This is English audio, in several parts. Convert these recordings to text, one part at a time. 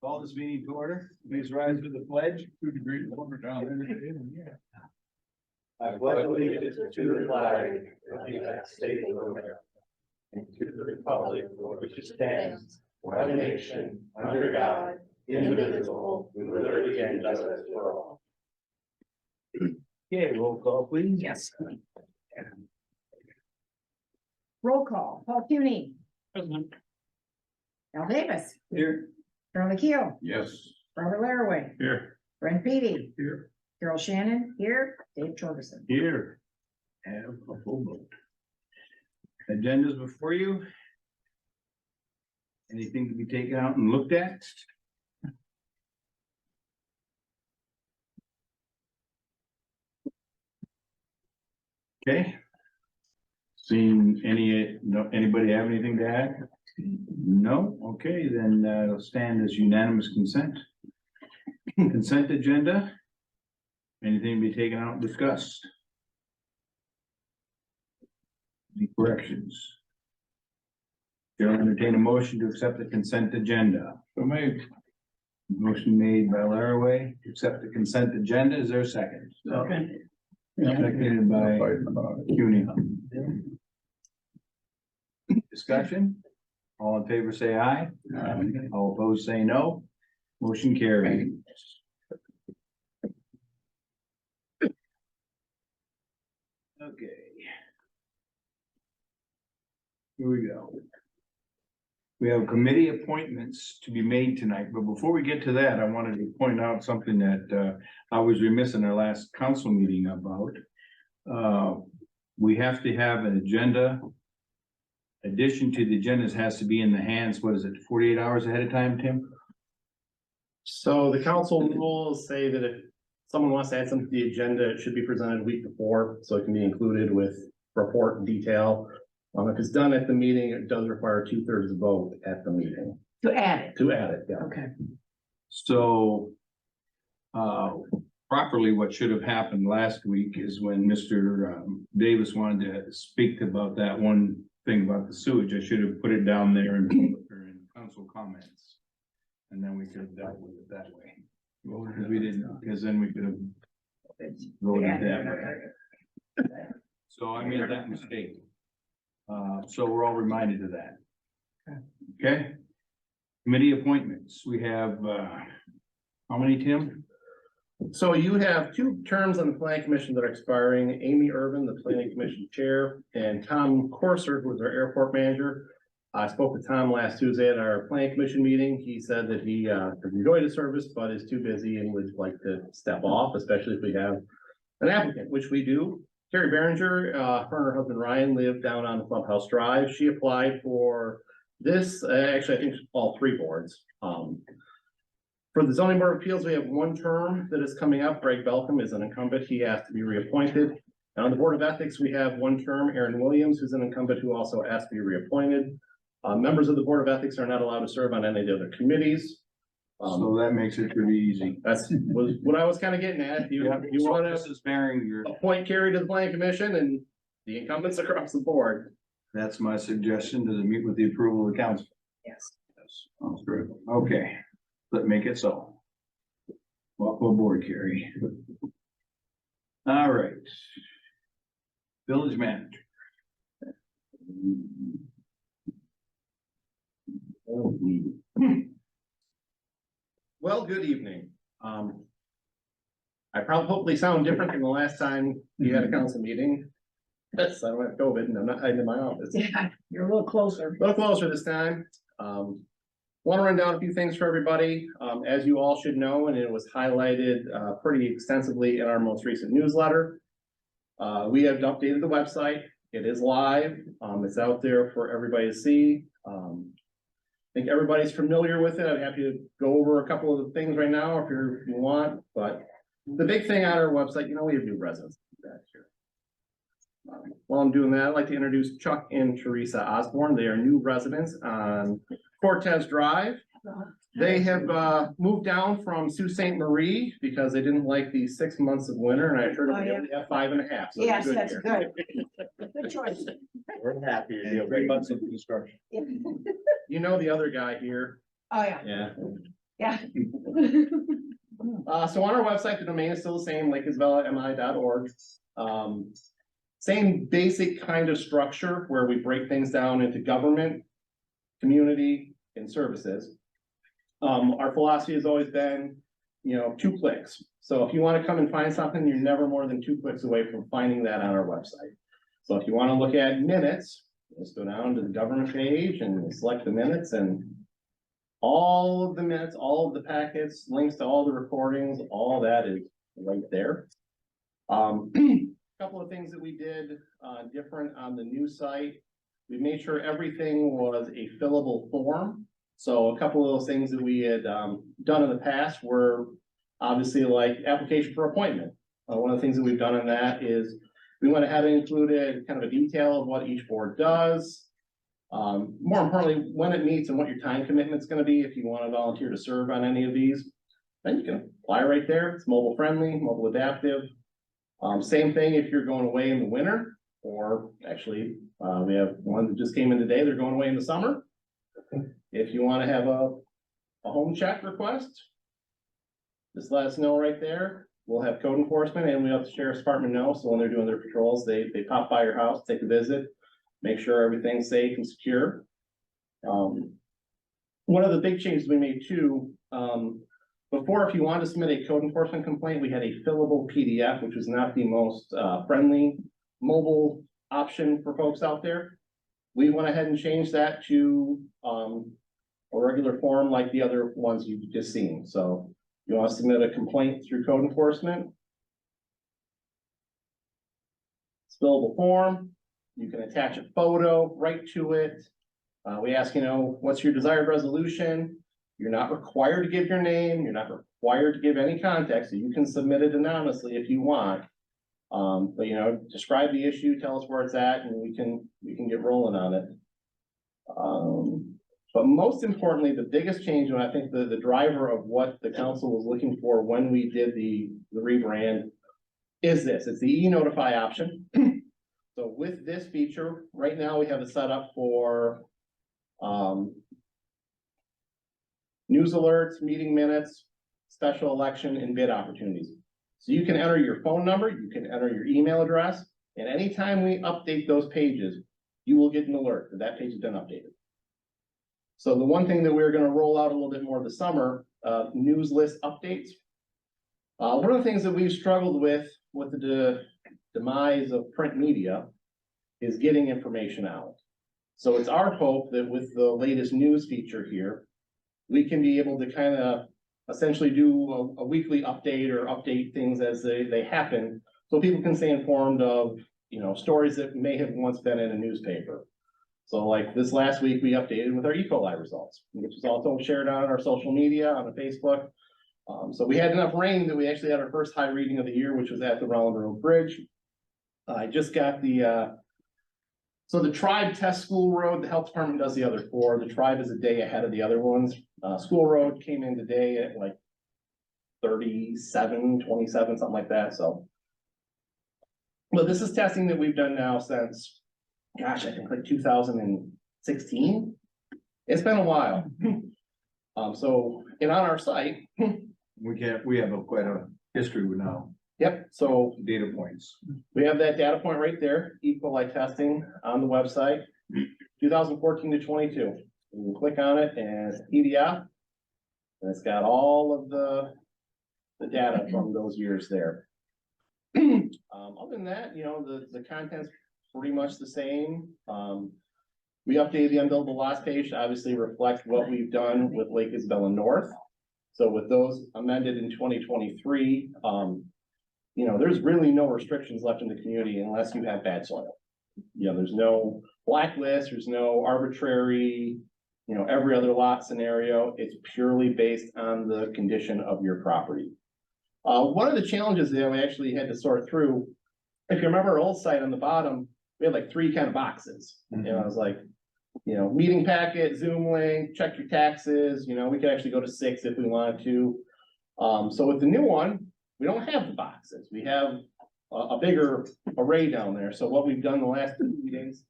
Call this meeting to order. Please rise for the pledge. 2 degrees warmer down there. I pledge allegiance to the flag of the United States of America and to the republic for which it stands, one nation, under God, indivisible, with liberty and justice for all. Okay, roll call, please. Yes. Roll call, Paul Cuny, Present. Al Davis, Here. Charlie Keel, Yes. Robert Laraway, Here. Brent Peavy, Here. Carol Shannon, here, Dave Torgerson. Here. Have a full vote. Agendas before you. Anything to be taken out and looked at? Okay. Seeing anybody have anything to add? No, okay, then it'll stand as unanimous consent. Consent agenda. Anything to be taken out and discussed? Any corrections? You'll entertain a motion to accept the consent agenda. So made. Motion made by Laraway to accept the consent agenda. Is there a second? Seconded by CUNY. Discussion? All in favor, say aye. All opposed, say no. Motion carried. Okay. Here we go. We have committee appointments to be made tonight, but before we get to that, I wanted to point out something that I was remiss in our last council meeting about. We have to have an agenda. Addition to the agendas has to be in the hands, what is it, 48 hours ahead of time, Tim? So the council rules say that if someone wants to add something to the agenda, it should be presented a week before, so it can be included with report and detail. If it's done at the meeting, it does require 2/3 vote at the meeting To add it, to add it, yeah. okay. So properly, what should have happened last week is when Mr. Davis wanted to speak about that one thing about the sewage, I should have put it down there and in council comments. And then we could have dealt with it that way. Because we didn't, because then we could have voted that way. So I made that mistake. So we're all reminded of that. Okay? Committee appointments, we have, how many, Tim? So you have 2 terms on the planning commission that are expiring, Amy Irvin, the planning commission chair, and Tom Corser, who is our airport manager. I spoke with Tom last Tuesday at our planning commission meeting. He said that he enjoyed his service, but is too busy and would like to step off, especially if we have an applicant, which we do. Terry Berenger, her and her husband Ryan live down on Clubhouse Drive. She applied for this, actually, I think all 3 boards. For the zoning board of appeals, we have 1 term that is coming up. Greg Belcom is an incumbent. He has to be reappointed. And on the board of ethics, we have 1 term, Aaron Williams, who's an incumbent who also has to be reappointed. Members of the board of ethics are not allowed to serve on any of the other committees. So that makes it pretty easy. That's was what I was kind of getting at. You want to This is bearing your, appoint Carrie to the planning commission and the incumbents across the board. that's my suggestion to meet with the approval of the council. Yes. Sounds good. Okay, let's make it so. Welcome aboard, Carrie. All right. Village manager. Well, good evening. I probably hopefully sound different than the last time you had a council meeting. Yes, I don't have COVID and I'm not hiding in my office. Yeah, you're a little closer. A little closer this time. Want to run down a few things for everybody. As you all should know, and it was highlighted pretty extensively in our most recent newsletter. We have updated the website. It is live. It's out there for everybody to see. I think everybody's familiar with it. I'm happy to go over a couple of the things right now if you want, but the big thing on our website, we have new residents back here. While I'm doing that, I'd like to introduce Chuck and Teresa Osborne. They are new residents on Cortez Drive. They have moved down from Sault Ste. Marie because they didn't like the 6 months of winter, and I heard Oh, yeah. they have 5.5. So Yes, they're that's here. good. Good choice. We're happy to And 3 months of construction. You know the other guy here. Oh, yeah. Yeah. Yeah. So on our website, the domain is still the same, lakeisabellami.org. Same basic kind of structure where we break things down into government, community, and services. Our philosophy has always been, 2 clicks. So if you want to come and find something, you're never more than 2 clicks away from finding that on our website. So if you want to look at minutes, just go down to the government page and select the minutes, and all of the minutes, all of the packets, links to all the recordings, all that is right there. Couple of things that we did different on the new site. We made sure everything was a fillable form. So a couple of those things that we had done in the past were obviously like application for appointment. One of the things that we've done on that is we went ahead and included kind of a detail of what each board does. More importantly, when it meets and what your time commitment is going to be if you want to volunteer to serve on any of these. Then you can apply right there. It's mobile friendly, mobile adaptive. Same thing if you're going away in the winter, or actually, we have one that just came in today. They're going away in the summer. If you want to have a home check request, just let us know right there. We'll have code enforcement and we have the sheriff's department know. So when they're doing their patrols, they pop by your house, take a visit, make sure everything's safe and secure. One of the big changes we made too, before, if you wanted to submit a code enforcement complaint, we had a fillable PDF, which was not the most friendly mobile option for folks out there. We went ahead and changed that to a regular form like the other ones you've just seen. So you want to submit a complaint through code enforcement. It's fillable form. You can attach a photo right to it. We ask, what's your desired resolution? You're not required to give your name. You're not required to give any context. So you can submit it anonymously if you want. But describe the issue, tell us where it's at, and we can get rolling on it. But most importantly, the biggest change, and I think the driver of what the council was looking for when we did the rebrand is this. It's the e-notify option. So with this feature, right now we have it set up for news alerts, meeting minutes, special election, and bid opportunities. So you can enter your phone number, you can enter your email address, and anytime we update those pages, you will get an alert that that page has been updated. So the one thing that we're going to roll out a little bit more this summer, news list updates. One of the things that we've struggled with the demise of print media is getting information out. So it's our hope that with the latest news feature here, we can be able to kind of essentially do a weekly update or update things as they happen, so people can stay informed of, stories that may have once been in a newspaper. So like this last week, we updated with our E. coli results, which was also shared on our social media, on Facebook. So we had enough rain that we actually had our first high reading of the year, which was at the Roland Road Bridge. I just got so the Tribe Test School Road, the health department does the other 4. The Tribe is a day ahead of the other ones. School Road came in today at like 37, 27, something like that. So, but this is testing that we've done now since, gosh, I think like 2016. It's been a while. So, and on our site, We have quite a history now. yep, so Data points. we have that data point right there, E. coli testing on the website, 2014 to 22. You can click on it and it's PDF. And it's got all of the data from those years there. Other than that, the content's pretty much the same. We updated the unbuildable lots page to obviously reflect what we've done with Lake Isabella North. So with those amended in 2023, there's really no restrictions left in the community unless you have bad soil. There's no blacklist, there's no arbitrary, every other lot scenario. It's purely based on the condition of your property. One of the challenges that we actually had to sort through, if you remember our old site on the bottom, we had like 3 kind of boxes. Mhm. I was like, meeting packet, Zoom link, check your taxes, we could actually go to 6 if we wanted to. So with the new one, we don't have the boxes. We have a bigger array down there. So what we've done the last 2 meetings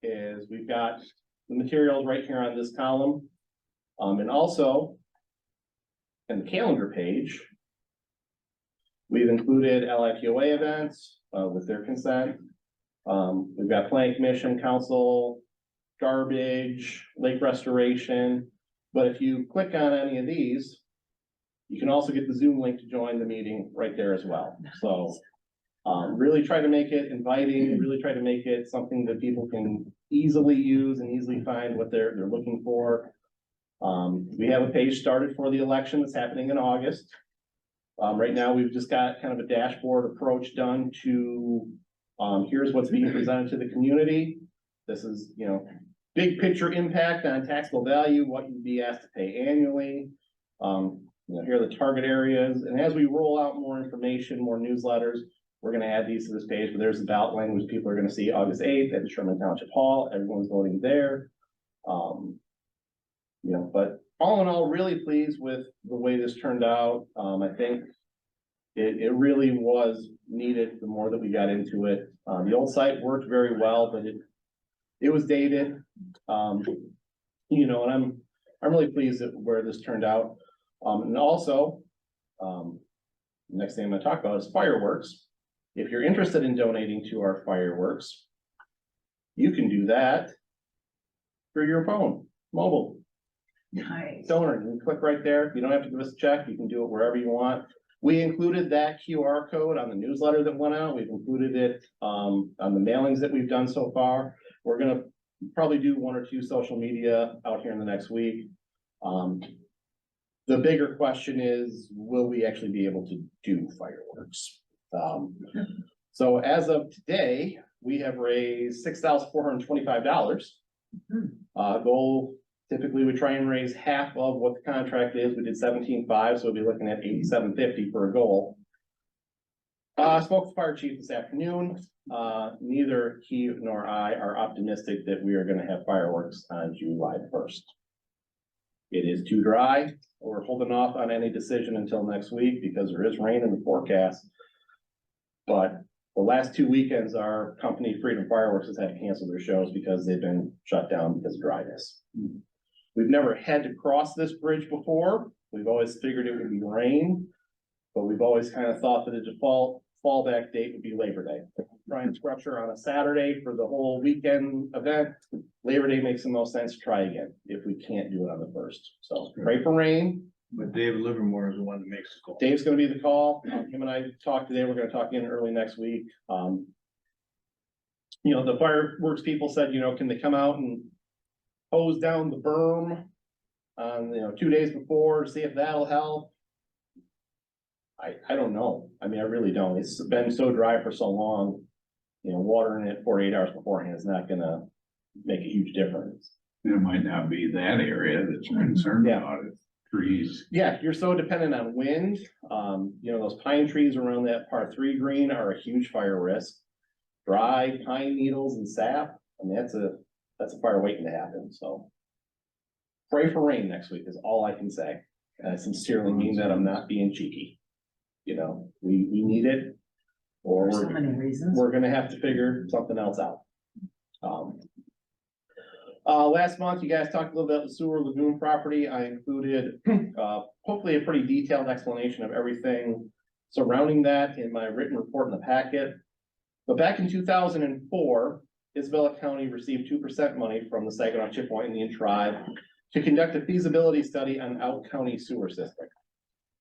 is we've got the materials right here on this column. And also and the calendar page, we've included LIPOA events, with their consent. We've got planning commission, council, garbage, lake restoration. But if you click on any of these, you can also get the Zoom link to join the meeting right there as well. So really try to make it inviting, really try to make it something that people can easily use and easily find what they're looking for. We have a page started for the election that's happening in August. Right now, we've just got kind of a dashboard approach done to, here's what's being presented to the community. This is, you know, big picture impact on taxable value, what you'd be asked to pay annually. You know, here are the target areas. And as we roll out more information, more newsletters, we're gonna add these to this page, but there's the ballot language people are gonna see August 8th at the Sherman Township Hall. Everyone's voting there. You know, but all in all, really pleased with the way this turned out. I think it really was needed the more that we got into it. The old site worked very well, but it was dated. You know, and I'm really pleased at where this turned out. And also, next thing I'm gonna talk about is fireworks. If you're interested in donating to our fireworks, you can do that through your phone, mobile. Nice. Donor, you can click right there. You don't have to give us a check. You can do it wherever you want. We included that QR code on the newsletter that went out. We've included it on the mailings that we've done so far. We're gonna probably do 1 or 2 social media out here in the next week. The bigger question is, will we actually be able to do fireworks? So as of today, we have raised $6,425. Goal, typically we try and raise half of what the contract is. We did 17.5, so we'll be looking at 87.50 for a goal. Spoke to the fire chief this afternoon. Neither he nor I are optimistic that we are gonna have fireworks on July 1st. It is too dry. We're holding off on any decision until next week because there is rain in the forecast. But the last 2 weekends, our company Freedom Fireworks has had to cancel their shows because they've been shut down because of dryness. We've never had to cross this bridge before. We've always figured it would be rain, but we've always kind of thought that a default fallback date would be Labor Day. Try and structure on a Saturday for the whole weekend event. Labor Day makes the most sense to try again if we can't do it on the 1st. So pray for rain. But David Livermore is the one that makes the call. Dave's gonna be the call. Him and I talked today. We're gonna talk again early next week. You know, the fireworks people said, you know, can they come out and hose down the berm on, you know, 2 days before, see if that'll help? I don't know. I mean, I really don't. It's been so dry for so long. You know, watering it 48 hours beforehand is not gonna make a huge difference. It might not be that area that's concerned Yeah. about it, trees. Yeah, you're so dependent on wind. You know, those pine trees around that part 3 green are a huge fire risk. Dry pine needles and sap, I mean, that's a fire waiting to happen, so. Pray for rain next week is all I can say. I sincerely mean that. I'm not being cheeky. You know, we need it, or For so many reasons. we're gonna have to figure something else out. Last month, you guys talked a little bit about the sewer lagoon property. I included, hopefully a pretty detailed explanation of everything surrounding that in my written report in the packet. But back in 2004, Isabella County received 2% money from the Saginaw Chippewa Indian Tribe to conduct a feasibility study on Out County sewer system.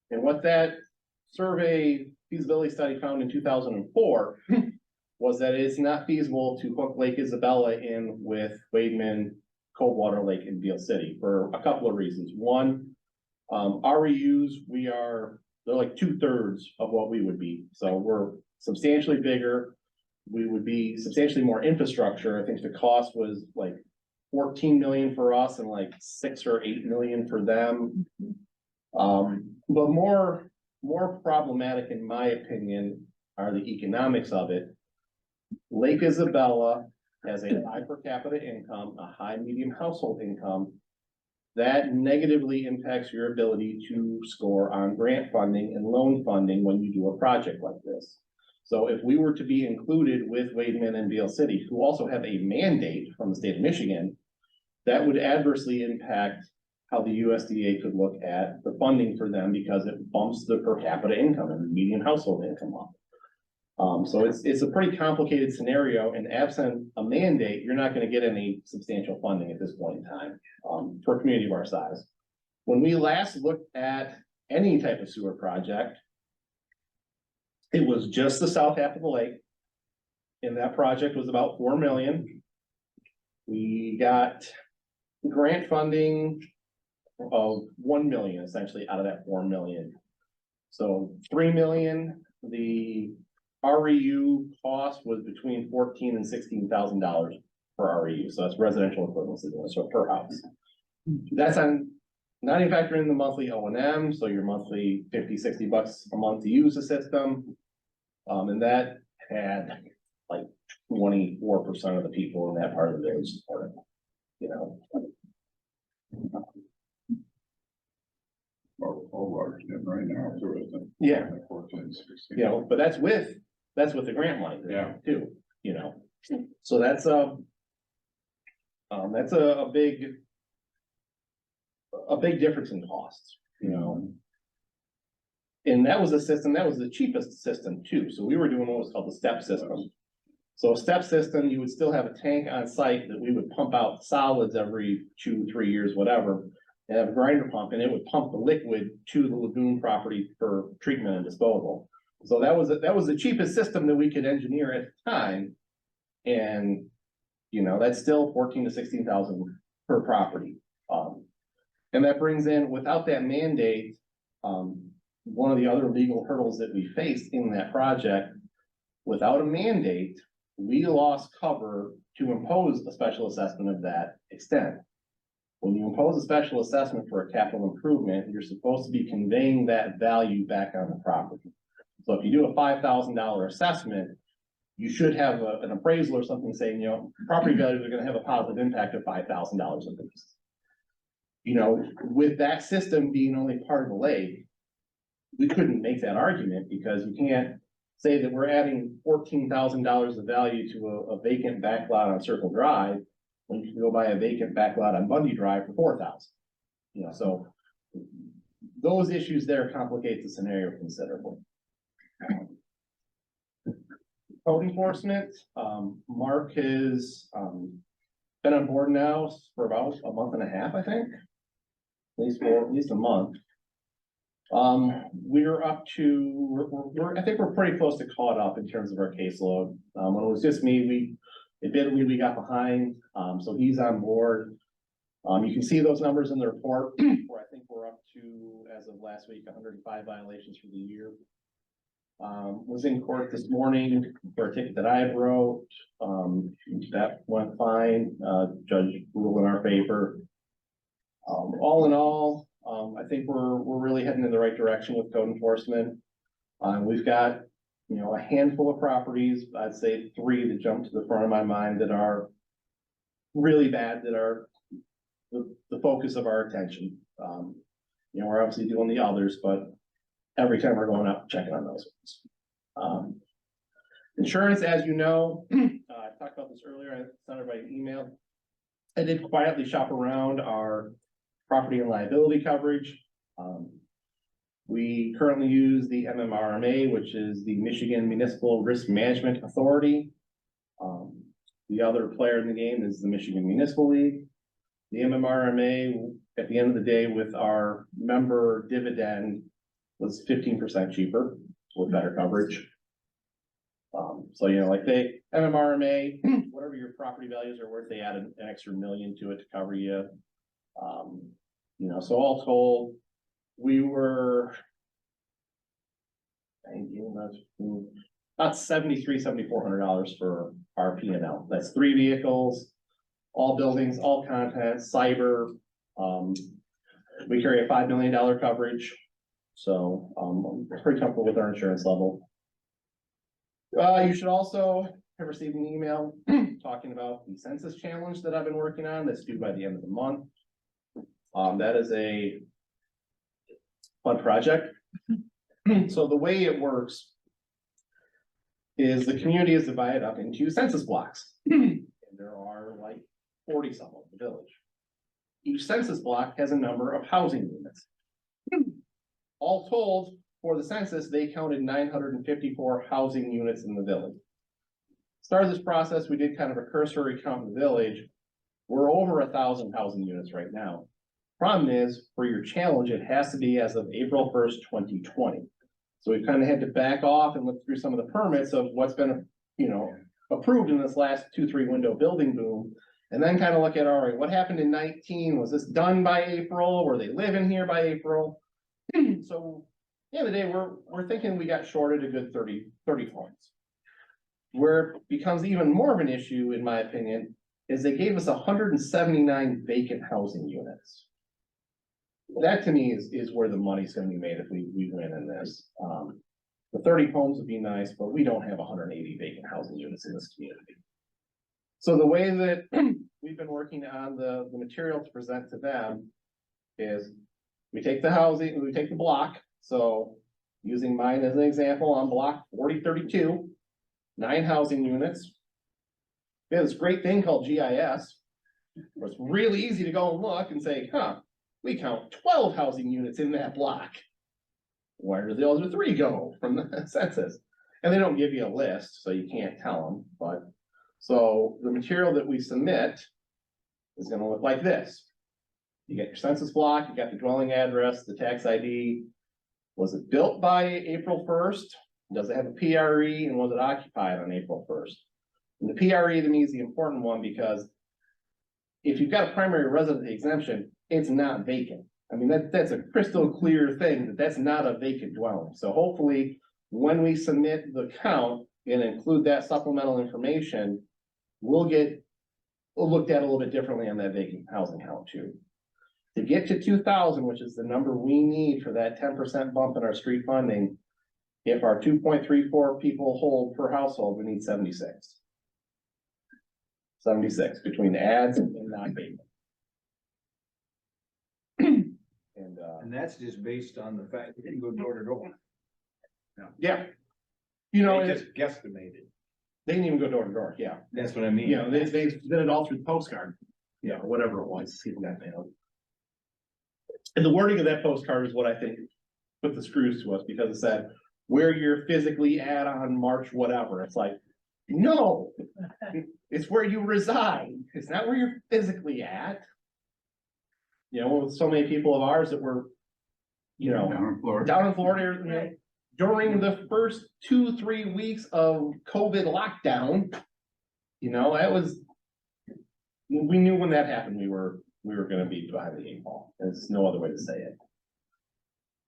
And what that survey feasibility study found in 2004 was that it's not feasible to hook Lake Isabella in with Wademan, Coldwater Lake, and Beal City for a couple of reasons. One, REUs, they're like 2/3 of what we would be. So we're substantially bigger. We would be substantially more infrastructure. I think the cost was like 14 million for us and like 6 or 8 million for them. But more problematic, in my opinion, are the economics of it. Lake Isabella has a high per capita income, a high medium household income. That negatively impacts your ability to score on grant funding and loan funding when you do a project like this. So if we were to be included with Wademan and Beal City, who also have a mandate from the state of Michigan, that would adversely impact how the USDA could look at the funding for them because it bumps the per capita income and median household income up. So it's a pretty complicated scenario, and absent a mandate, you're not gonna get any substantial funding at this point in time, for a community of our size. When we last looked at any type of sewer project, it was just the south half of the lake. And that project was about 4 million. We got grant funding of 1 million essentially out of that 4 million. So 3 million, the REU cost was between $14,000 and $16,000 per REU. So that's residential equivalency, so per house. That's on, not even factoring in the monthly O&M, so your monthly 50, 60 bucks a month to use the system. And that had like 24% of the people in that part of the village support it, you know. All large right now, so it's. Yeah. 14, 16. You know, but that's with the grant money. Yeah. Too, you know, so that's a big difference in costs, you know. And that was a system, that was the cheapest system too, so we were doing what was called the step system. So a step system, you would still have a tank on site that we would pump out solids every 2-3 years, whatever. And have a grinder pump, and it would pump the liquid to the lagoon property for treatment and disposal. So that was the cheapest system that we could engineer at the time. And, you know, that's still 14,000 to 16,000 per property. And that brings in, without that mandate, one of the other legal hurdles that we faced in that project, without a mandate, we lost cover to impose a special assessment of that extent. When you impose a special assessment for a capital improvement, you're supposed to be conveying that value back on the property. So if you do a $5,000 assessment, you should have an appraisal or something saying, you know, property values are gonna have a positive impact of $5,000 at least. You know, with that system being only part of the lake, we couldn't make that argument because you can't say that we're adding $14,000 of value to a vacant backlot on Circle Drive when you can go buy a vacant backlot on Bundy Drive for 4,000. You know, so those issues there complicate the scenario considerably. Code enforcement, Mark has been on board now for about a month and a half, I think. At least a month. We're up to, I think we're pretty close to caught up in terms of our caseload. When it was just me, admittedly we got behind, so he's on board. You can see those numbers in the report, where I think we're up to, as of last week, 105 violations for the year. Was in court this morning for a ticket that I wrote, that went fine, judge ruled in our favor. All in all, I think we're really heading in the right direction with code enforcement. We've got, you know, a handful of properties, I'd say 3 that jump to the front of my mind that are really bad, that are the focus of our attention. You know, we're obviously doing the others, but every time we're going up, checking on those ones. Insurance, as you know, I talked about this earlier, I sent everybody an email. I did quietly shop around our property and liability coverage. We currently use the MMRMA, which is the Michigan Municipal Risk Management Authority. The other player in the game is the Michigan Municipal League. The MMRMA, at the end of the day, with our member dividend, was 15% cheaper with better coverage. So, you know, like MMRMA, whatever your property values are worth, they added an extra $1 million to it to cover you. You know, so all told, we were about $7,400 for our P&L. That's 3 vehicles, all buildings, all contents, cyber. We carry a $5 million coverage. So I'm pretty comfortable with our insurance level. You should also have received an email talking about the census challenge that I've been working on that's due by the end of the month. That is a fun project. So the way it works is the community is divided up into census blocks. And there are like 40 some of the village. each census block has a number of housing units. All told, for the census, they counted 954 housing units in the village. Started this process, we did kind of a cursory count in the village. We're over 1,000 housing units right now. Problem is, for your challenge, it has to be as of April 1st, 2020. So we kind of had to back off and look through some of the permits of what's been, approved in this last 2-3 window building boom. And then kind of look at, all right, what happened in 19? Was this done by April? Were they living here by April? So at the end of the day, we're thinking we got shorted a good 30 points. Where it becomes even more of an issue, in my opinion, is they gave us 179 vacant housing units. That to me is where the money's gonna be made if we win in this. The 30 homes would be nice, but we don't have 180 vacant housing units in this community. So the way that we've been working on the material to present to them is we take the housing, we take the block. So using mine as an example, on block 4032, 9 housing units. We have this great thing called GIS, where it's really easy to go and look and say, we count 12 housing units in that block. Where do the other 3 go from the census? And they don't give you a list, so you can't tell them, but. So the material that we submit is gonna look like this. You get your census block, you got the dwelling address, the tax ID. Was it built by April 1st? Does it have a PRE, and was it occupied on April 1st? And the PRE to me is the important one, because if you've got a primary resident exemption, it's not vacant. I mean, that's a crystal clear thing, that that's not a vacant dwelling. So hopefully, when we submit the count and include that supplemental information, we'll looked at a little bit differently on that vacant housing count too. To get to 2,000, which is the number we need for that 10% bump in our street funding, if our 2.34 people hold per household, we need 76. 76 between ads and non-vacant. And that's just based on the fact that you go door to door. Yeah. You know, They just guesstimated. they didn't even go door to door, yeah. That's what I mean. You know, they did it all through the postcard, whatever it was, see that mail. And the wording of that postcard is what I think put the screws to us, because it said, where you're physically at on March whatever. It's like, no, it's where you reside. It's not where you're physically at. You know, with so many people of ours that were, Down in Florida. down in Florida, during the first 2-3 weeks of COVID lockdown, that was, we knew when that happened, we were gonna be behind the 8 ball. There's no other way to say it.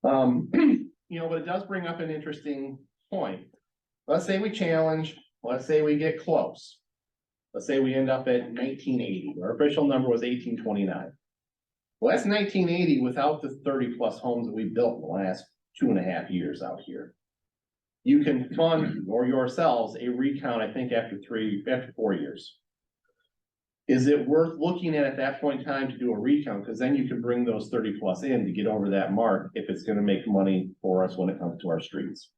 But it does bring up an interesting point. Let's say we challenge, let's say we get close. Let's say we end up at 1980, our official number was 1829. Well, that's 1980 without the 30+ homes that we built in the last 2.5 years out here. You can fund or yourselves a recount, I think, after 4 years. Is it worth looking at that point in time to do a recount? Because then you can bring those 30+ in to get over that mark if it's gonna make money for us when it comes to our streets.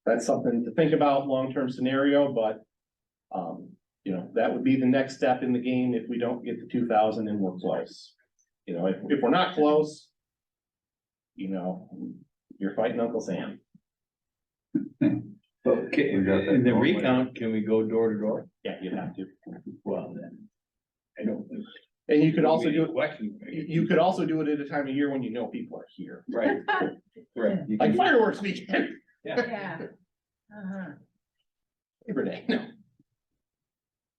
That's something to think about, long-term scenario, but that would be the next step in the game if we don't get to 2,000 and we're close. If we're not close, you're fighting Uncle Sam. Okay, in the recount, can we go door to door? Yeah, you'd have to. Well, then. I don't think. And you could also do it, Election. you could also do it at a time of year when people are here. Right. Right. You Like can- fireworks weekend, Yeah. Uh-huh. Labor Day, no.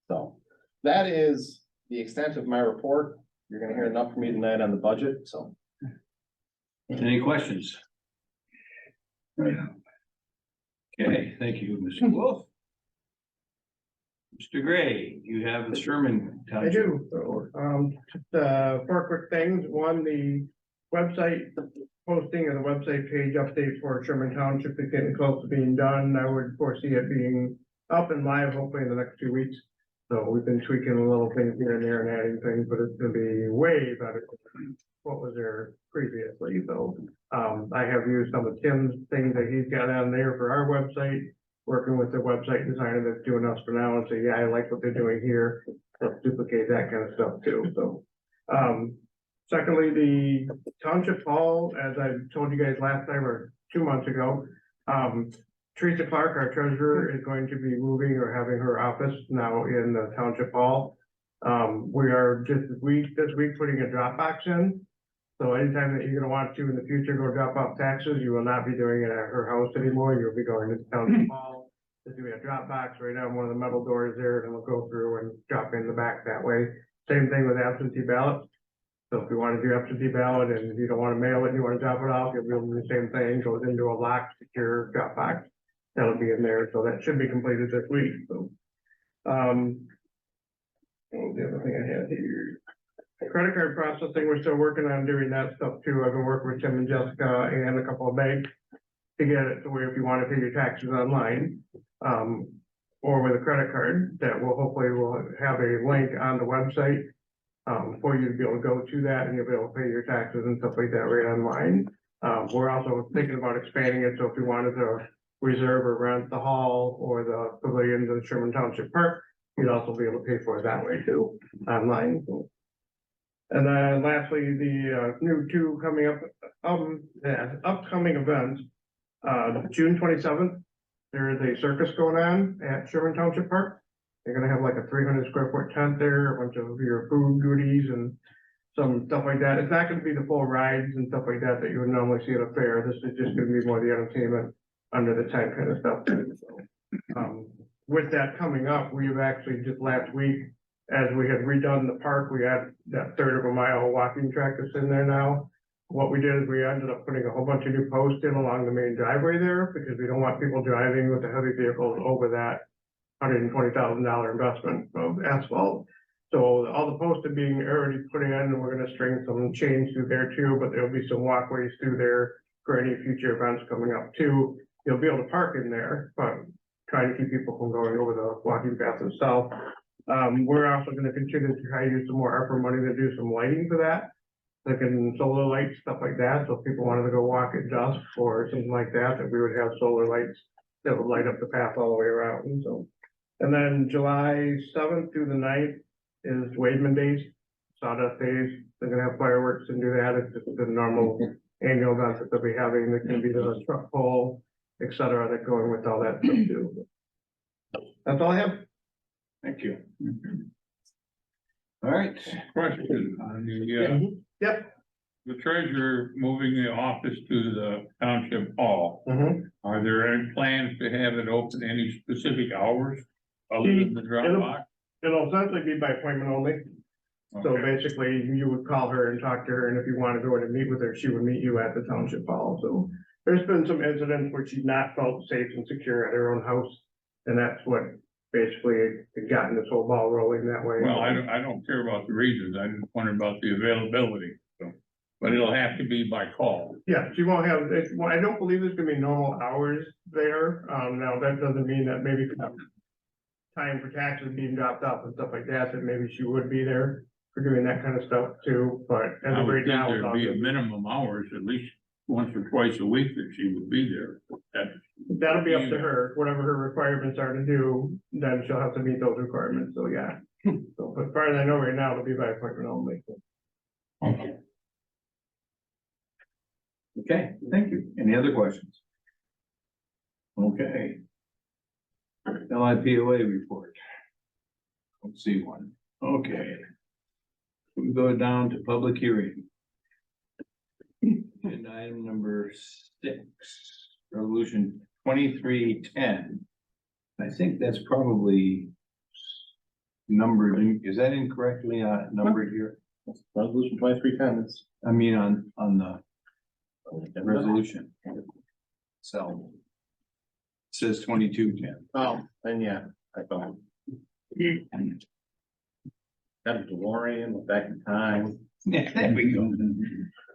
So that is the extent of my report. You're gonna hear enough from me tonight on the budget, so. Any questions? Okay, thank you, Mr. Wolf. Mr. Gray, you have the Sherman I Township. do, so, just, 4 quick things. One, the website posting of the website page update for Sherman Township is getting close to being done. I would foresee it being up and live hopefully in the next 2 weeks. So we've been tweaking a little things here and there and adding things, but it's gonna be way better than what was there previously, so. I have used some of Tim's things that he's got on there for our website, working with the website designer that's doing us for now, and say, yeah, I like what they're doing here. Let's duplicate that kind of stuff too, so. Secondly, the township hall, as I told you guys last time or 2 months ago, Teresa Clark, our treasurer, is going to be moving or having her office now in the township hall. We are just this week putting a Dropbox in. So anytime that you're gonna want to in the future go drop off taxes, you will not be doing it at her house anymore. You'll be going to the township hall. There's gonna be a Dropbox right now, one of the metal doors there, and we'll go through and drop in the back that way. Same thing with absentee ballots. So if you want to do absentee ballot and you don't want to mail it, you want to drop it off, you'll be able to do the same thing, goes into a locked, secure Dropbox. That'll be in there, so that should be completed this week, so. What was the other thing I had here? Credit card processing, we're still working on doing that stuff too. I've been working with Tim and Jessica and a couple of banks to get it to where if you want to pay your taxes online, or with a credit card, that will hopefully will have a link on the website for you to be able to go to that and you'll be able to pay your taxes and stuff like that right online. We're also thinking about expanding it, so if you wanted to reserve or rent the hall or the pavilions in Sherman Township Park, you'd also be able to pay for it that way too, online. And then lastly, the new two coming up, upcoming events. June 27th, there is a circus going on at Sherman Township Park. They're gonna have like a 300 square foot tent there, a bunch of your food goodies and some stuff like that. It's not gonna be the full rides and stuff like that that you would normally see at a fair. This is just gonna be more the entertainment under the tent kind of stuff. So, with that coming up, we've actually just last week, as we had redone the park, we had that third of a mile walking track that's in there now. What we did is we ended up putting a whole bunch of new posts in along the main driveway there because we don't want people driving with the heavy vehicles over that $120,000 investment of asphalt. So all the posts are being already put in and we're gonna string some chains through there too, but there'll be some walkways through there for any future events coming up too. You'll be able to park in there, but trying to keep people from going over the walking path themselves. We're also gonna continue to try to use some more ARPA money to do some lighting for that. Like in solar lights, stuff like that. So if people wanted to go walk at dusk or something like that, that we would have solar lights that would light up the path all the way around. And so, and then July 7th through the 9th is Wademan Days, Sawdust Days. They're gonna have fireworks and do that. It's just the normal annual events that they'll be having. There can be the truck pull, et cetera, that going with all that stuff too. That's all I have. Thank you. All right. Question on the, Yep. the treasurer moving the office to the township hall. Mhm. Are there any plans to have it open any specific hours other than the Dropbox? It'll essentially be by appointment only. So Okay. basically, you would call her and talk to her, and if you want to go in and meet with her, she would meet you at the township hall. So there's been some incidents where she's not felt safe and secure at her own house. And that's what basically had gotten this whole ball rolling that way. Well, I don't care about the reasons. I just wonder about the availability, so. But it'll have to be by call. Yeah, she won't have, well, I don't believe there's gonna be normal hours there. Now that doesn't mean that maybe time for taxes being dropped off and stuff like that, that maybe she would be there for doing that kind of stuff too, but as I of would right think now. it's there'd all be a good. minimum hours, at least once or twice a week that she would be there. That'll be up to her, whatever her requirements are to do, then she'll have to meet those requirements, so yeah. So, but as far as I know right now, it'll be by appointment only. Okay, thank you. Any other questions? Okay. LIPOA report. Don't see one. Okay. We go down to public hearing. And item number 6, resolution 2310. I think that's probably numbered, is that incorrectly numbered here? Resolution 2310 is. I mean, on the resolution. So. It says 2210. Oh, and yeah, I thought. That was DeLorean, went back in time. Yeah, there we go.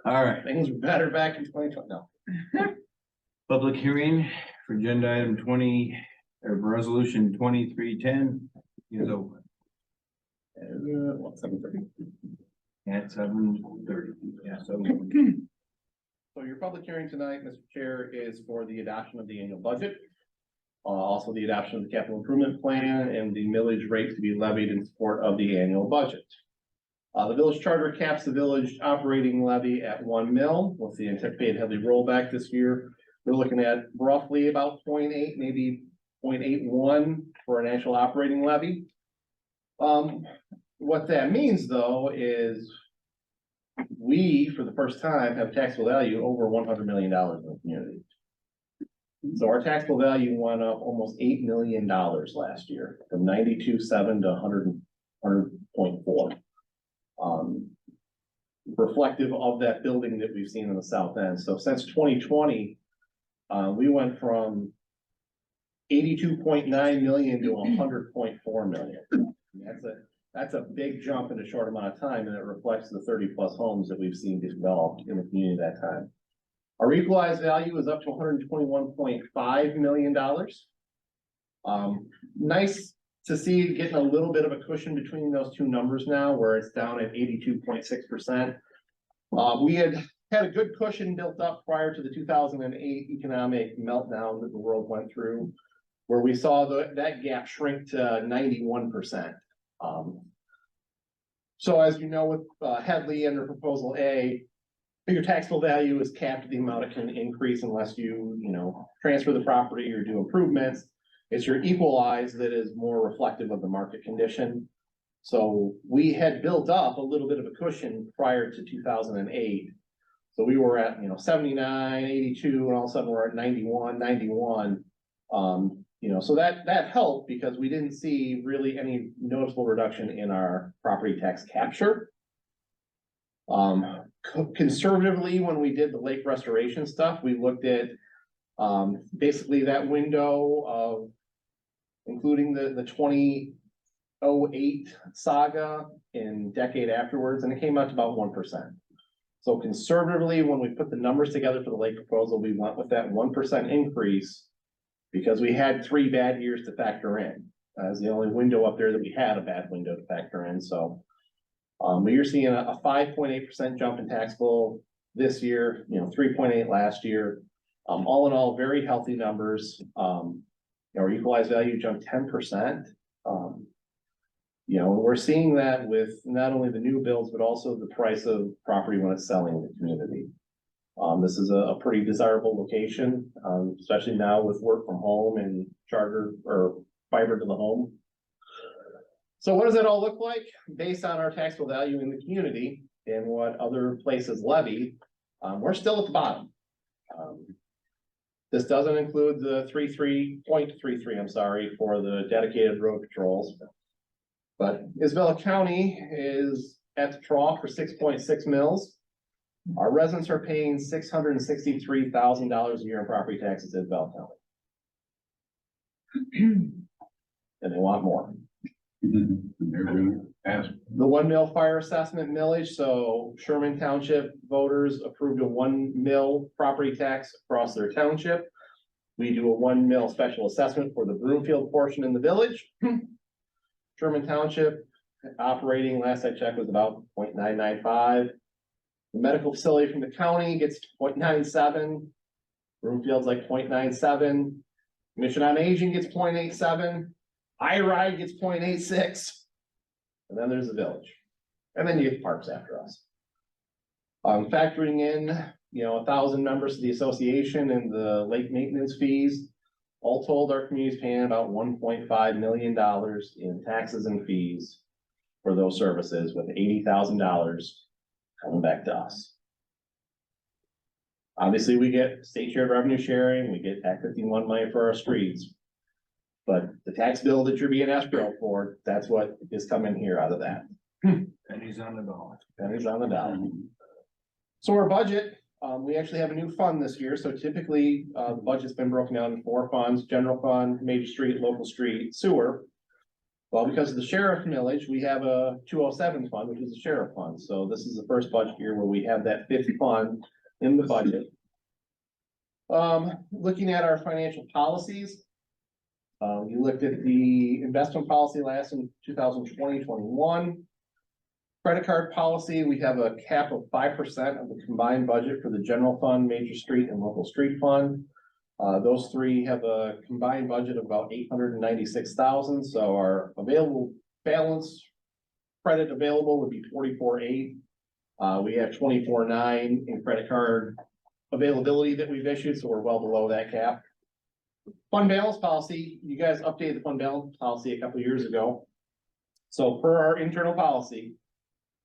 All right, Things were better back in 2020. No. public hearing for agenda item 20, or resolution 2310 is open What, 7:30? at 7:30. Yeah, so. So your public hearing tonight, Mr. Chair, is for the adoption of the annual budget. Also the adoption of the capital improvement plan and the millage rate to be levied in support of the annual budget. The village charter caps the village operating levy at 1 mil with the anticipated heavy rollback this year. We're looking at roughly about 0.8, maybe 0.81 for an actual operating levy. What that means though is we, for the first time, have taxable value over $100 million in the community. So our taxable value went up almost $8 million last year, from 92.7 to 100.4. Reflective of that building that we've seen in the south end. So since 2020, we went from 82.9 million to 100.4 million. That's a big jump in a short amount of time, and it reflects the 30+ homes that we've seen developed in the community at that time. Our equalized value is up to $121.5 million. Nice to see getting a little bit of a cushion between those two numbers now, where it's down at 82.6%. We had a good cushion built up prior to the 2008 economic meltdown that the world went through, where we saw that gap shrink to 91%. So as you know, with Headley under Proposal A, your taxable value is capped at the amount it can increase unless you transfer the property or do improvements. It's your equalized that is more reflective of the market condition. So we had built up a little bit of a cushion prior to 2008. So we were at 79, 82, and all of a sudden we're at 91, 91. So that helped because we didn't see really any noticeable reduction in our property tax capture. Conservatively, when we did the lake restoration stuff, we looked at basically that window of including the 2008 saga and decade afterwards, and it came out to about 1%. So conservatively, when we put the numbers together for the lake proposal, we went with that 1% increase because we had 3 bad years to factor in. As the only window up there that we had a bad window to factor in. So but you're seeing a 5.8% jump in taxable this year, 3.8 last year. All in all, very healthy numbers. Our equalized value jumped 10%. We're seeing that with not only the new builds, but also the price of property when it's selling in the community. This is a pretty desirable location, especially now with work from home and charter or fiber to the home. So what does it all look like based on our taxable value in the community and what other places levy? We're still at the bottom. This doesn't include the 0.33, for the dedicated road patrols. But Isabella County is at the trough for 6.6 mils. Our residents are paying $663,000 a year in property taxes in Isabella County. And they want more. They're gonna ask. The 1 mil fire assessment millage, so Sherman Township voters approved a 1 mil property tax across their township. We do a 1 mil special assessment for the Broomfield portion in the village. Sherman Township operating, last I checked, was about 0.995. The medical facility from the county gets 0.97. Broomfield's like 0.97. Commission on Aging gets 0.87. IRIDE gets 0.86. And then there's the village. And then you get parks after us. Factoring in, 1,000 members of the association and the lake maintenance fees, all told, our community is paying about $1.5 million in taxes and fees for those services, with $80,000 coming back to us. Obviously, we get state shared revenue sharing, we get Act 51 money for our streets. But the tax bill that you're being escrow for, that's what is coming here out of that. Pennies on the dollar. Pennies on the dollar. So our budget, we actually have a new fund this year. So typically, the budget's been broken down into 4 funds: general fund, major street, local street, sewer. Well, because of the sheriff millage, we have a 207 fund, which is a sheriff fund. So this is the first budget year where we have that 5th fund in the budget. Looking at our financial policies, you looked at the investment policy last in 2020-21. Credit card policy, we have a cap of 5% of the combined budget for the general fund, major street, and local street fund. Those 3 have a combined budget of about $896,000. So our available balance credit available would be 44.8. We have 24.9 in credit card availability that we've issued, so we're well below that cap. Fund balance policy, you guys updated the fund balance policy a couple of years ago. So per our internal policy,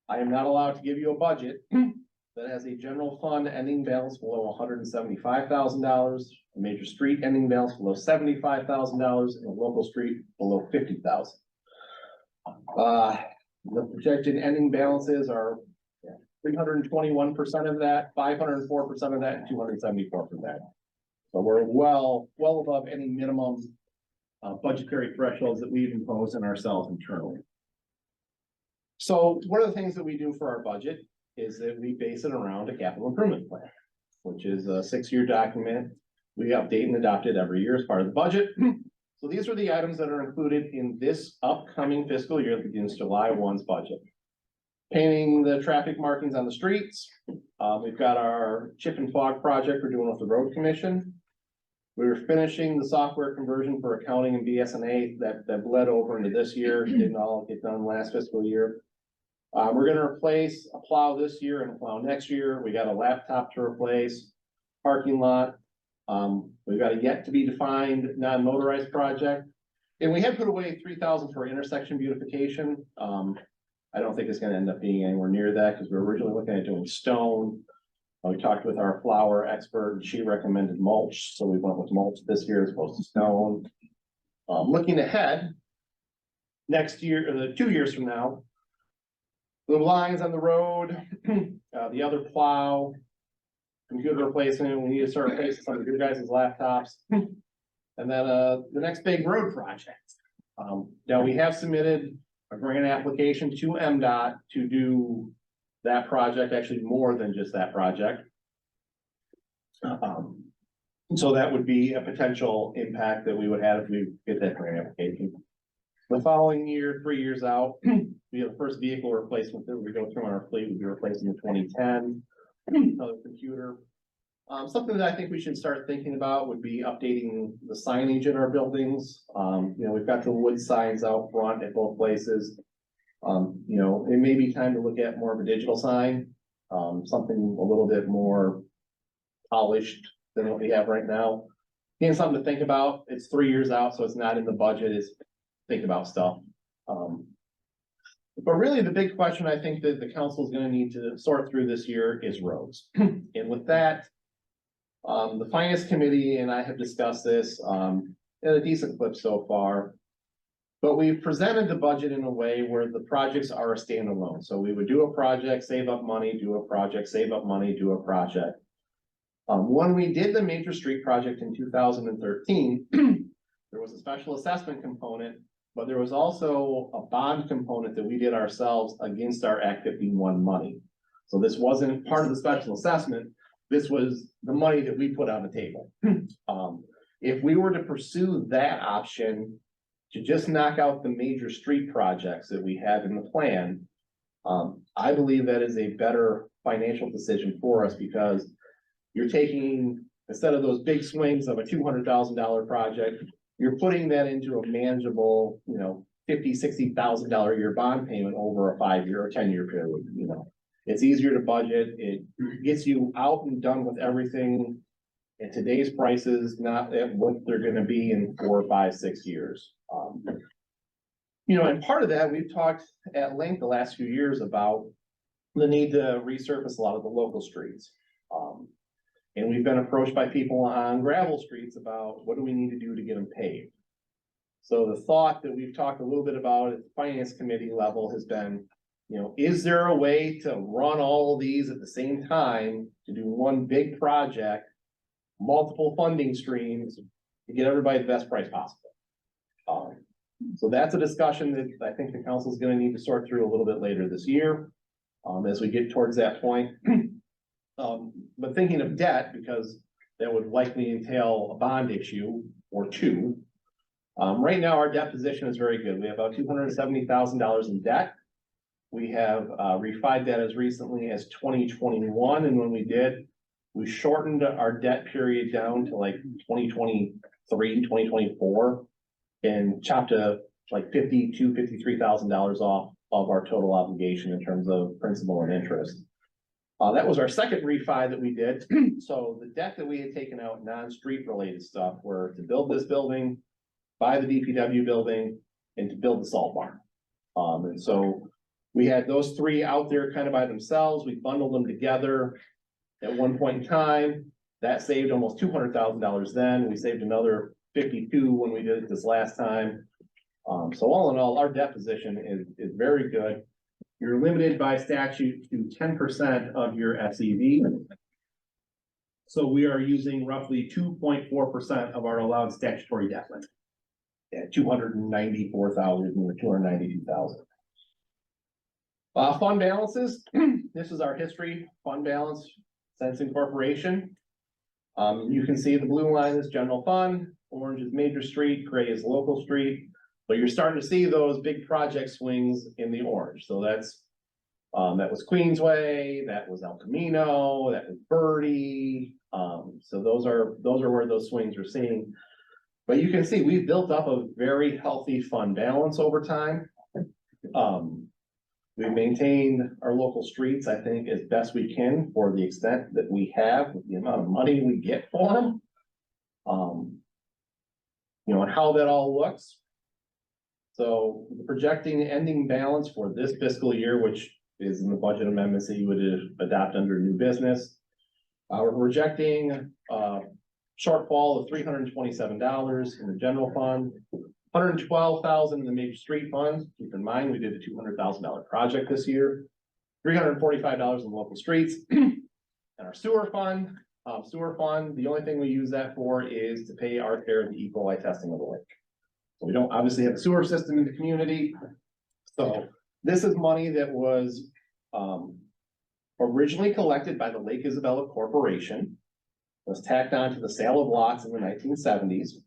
I am not allowed to give you a budget that has a general fund ending balance below $175,000, a major street ending balance below $75,000, and a local street below $50,000. The projected ending balances are 321% of that, 504% of that, and 274% of that. So we're well above any minimum budgetary thresholds that we've imposed on ourselves internally. So one of the things that we do for our budget is that we base it around a capital improvement plan, which is a 6-year document. We update and adopt it every year as part of the budget. So these are the items that are included in this upcoming fiscal year that begins July 1's budget. Painting the traffic markings on the streets. We've got our chip and fog project we're doing with the road commission. We're finishing the software conversion for accounting and BS&A that bled over into this year. Didn't all get done last fiscal year. We're gonna replace a plow this year and a plow next year. We got a laptop to replace, parking lot. We've got a yet to be defined non-motorized project. And we had put away $3,000 for intersection beautification. I don't think it's gonna end up being anywhere near that because we were originally looking at doing stone. We talked with our flower expert and she recommended mulch, so we went with mulch this year as opposed to stone. Looking ahead, next year, or 2 years from now, the lines on the road, the other plow, computer replacement, we need to start replacing some of your guys' laptops. And then the next big road project. Now we have submitted a grant application to MDOT to do that project, actually more than just that project. So that would be a potential impact that we would have if we get that grant application. The following year, 3 years out, we have the first vehicle replacement that we go through on our fleet, we'll be replacing the 2010, another computer. Something that I think we should start thinking about would be updating the signage in our buildings. We've got the wood signs out front at both places. It may be time to look at more of a digital sign, something a little bit more polished than what we have right now. Again, something to think about. It's 3 years out, so it's not in the budget, is think about stuff. But really the big question I think that the council is gonna need to sort through this year is roads. And with that, the finance committee and I have discussed this, at a decent clip so far. But we've presented the budget in a way where the projects are a standalone. So we would do a project, save up money, do a project, save up money, do a project. When we did the major street project in 2013, there was a special assessment component, but there was also a bond component that we did ourselves against our Act 51 money. So this wasn't part of the special assessment. This was the money that we put on the table. If we were to pursue that option to just knock out the major street projects that we have in the plan, I believe that is a better financial decision for us because you're taking, instead of those big swings of a $200,000 project, you're putting that into a manageable, $50,000, $60,000 a year bond payment over a 5-year or 10-year period. It's easier to budget. It gets you out and done with everything at today's prices, not at what they're gonna be in 4, 5, 6 years. And part of that, we've talked at length the last few years about the need to resurface a lot of the local streets. And we've been approached by people on gravel streets about what do we need to do to get them paved. So the thought that we've talked a little bit about at the finance committee level has been, is there a way to run all of these at the same time to do one big project, multiple funding streams to get everybody the best price possible? So that's a discussion that I think the council is going to need to sort through a little bit later this year, as we get towards that point. But thinking of debt, because that would likely entail a bond issue or two. Right now, our debt position is very good. We have about $270,000 in debt. We have refied that as recently as 2021, and when we did, we shortened our debt period down to like 2023, 2024, and chopped like $52,000, $53,000 off of our total obligation in terms of principal and interest. That was our second refi that we did. So the debt that we had taken out, non-street related stuff, were to build this building, buy the DPW building, and to build the salt barn. And so we had those three out there kind of by themselves. We bundled them together at one point in time. That saved almost $200,000 then. We saved another 52 when we did it this last time. So all in all, our debt position is very good. You're limited by statute to 10% of your SEV. So we are using roughly 2.4% of our allowed statutory debt limit. At 294,000 or 292,000. Fund balances. This is our history fund balance since incorporation. You can see the blue line is general fund, orange is major street, gray is local street. But you're starting to see those big project swings in the orange. So that's, that was Queensway, that was El Camino, that was Birdie. So those are where those swings are seen. But you can see we've built up a very healthy fund balance over time. We've maintained our local streets, I think, as best we can for the extent that we have, with the amount of money we get for them. You know, and how that all looks. So projecting ending balance for this fiscal year, which is in the budget amendments that you would adopt under new business. We're projecting shortfall of $327 in the general fund, $112,000 in the major street fund. Keep in mind, we did a $200,000 project this year, $345 in local streets, and our sewer fund. The only thing we use that for is to pay our share of the E. coli testing of the lake. So we don't obviously have a sewer system in the community. So this is money that was originally collected by the Lake Isabella Corporation. Was tacked on to the sale of lots in the 1970s.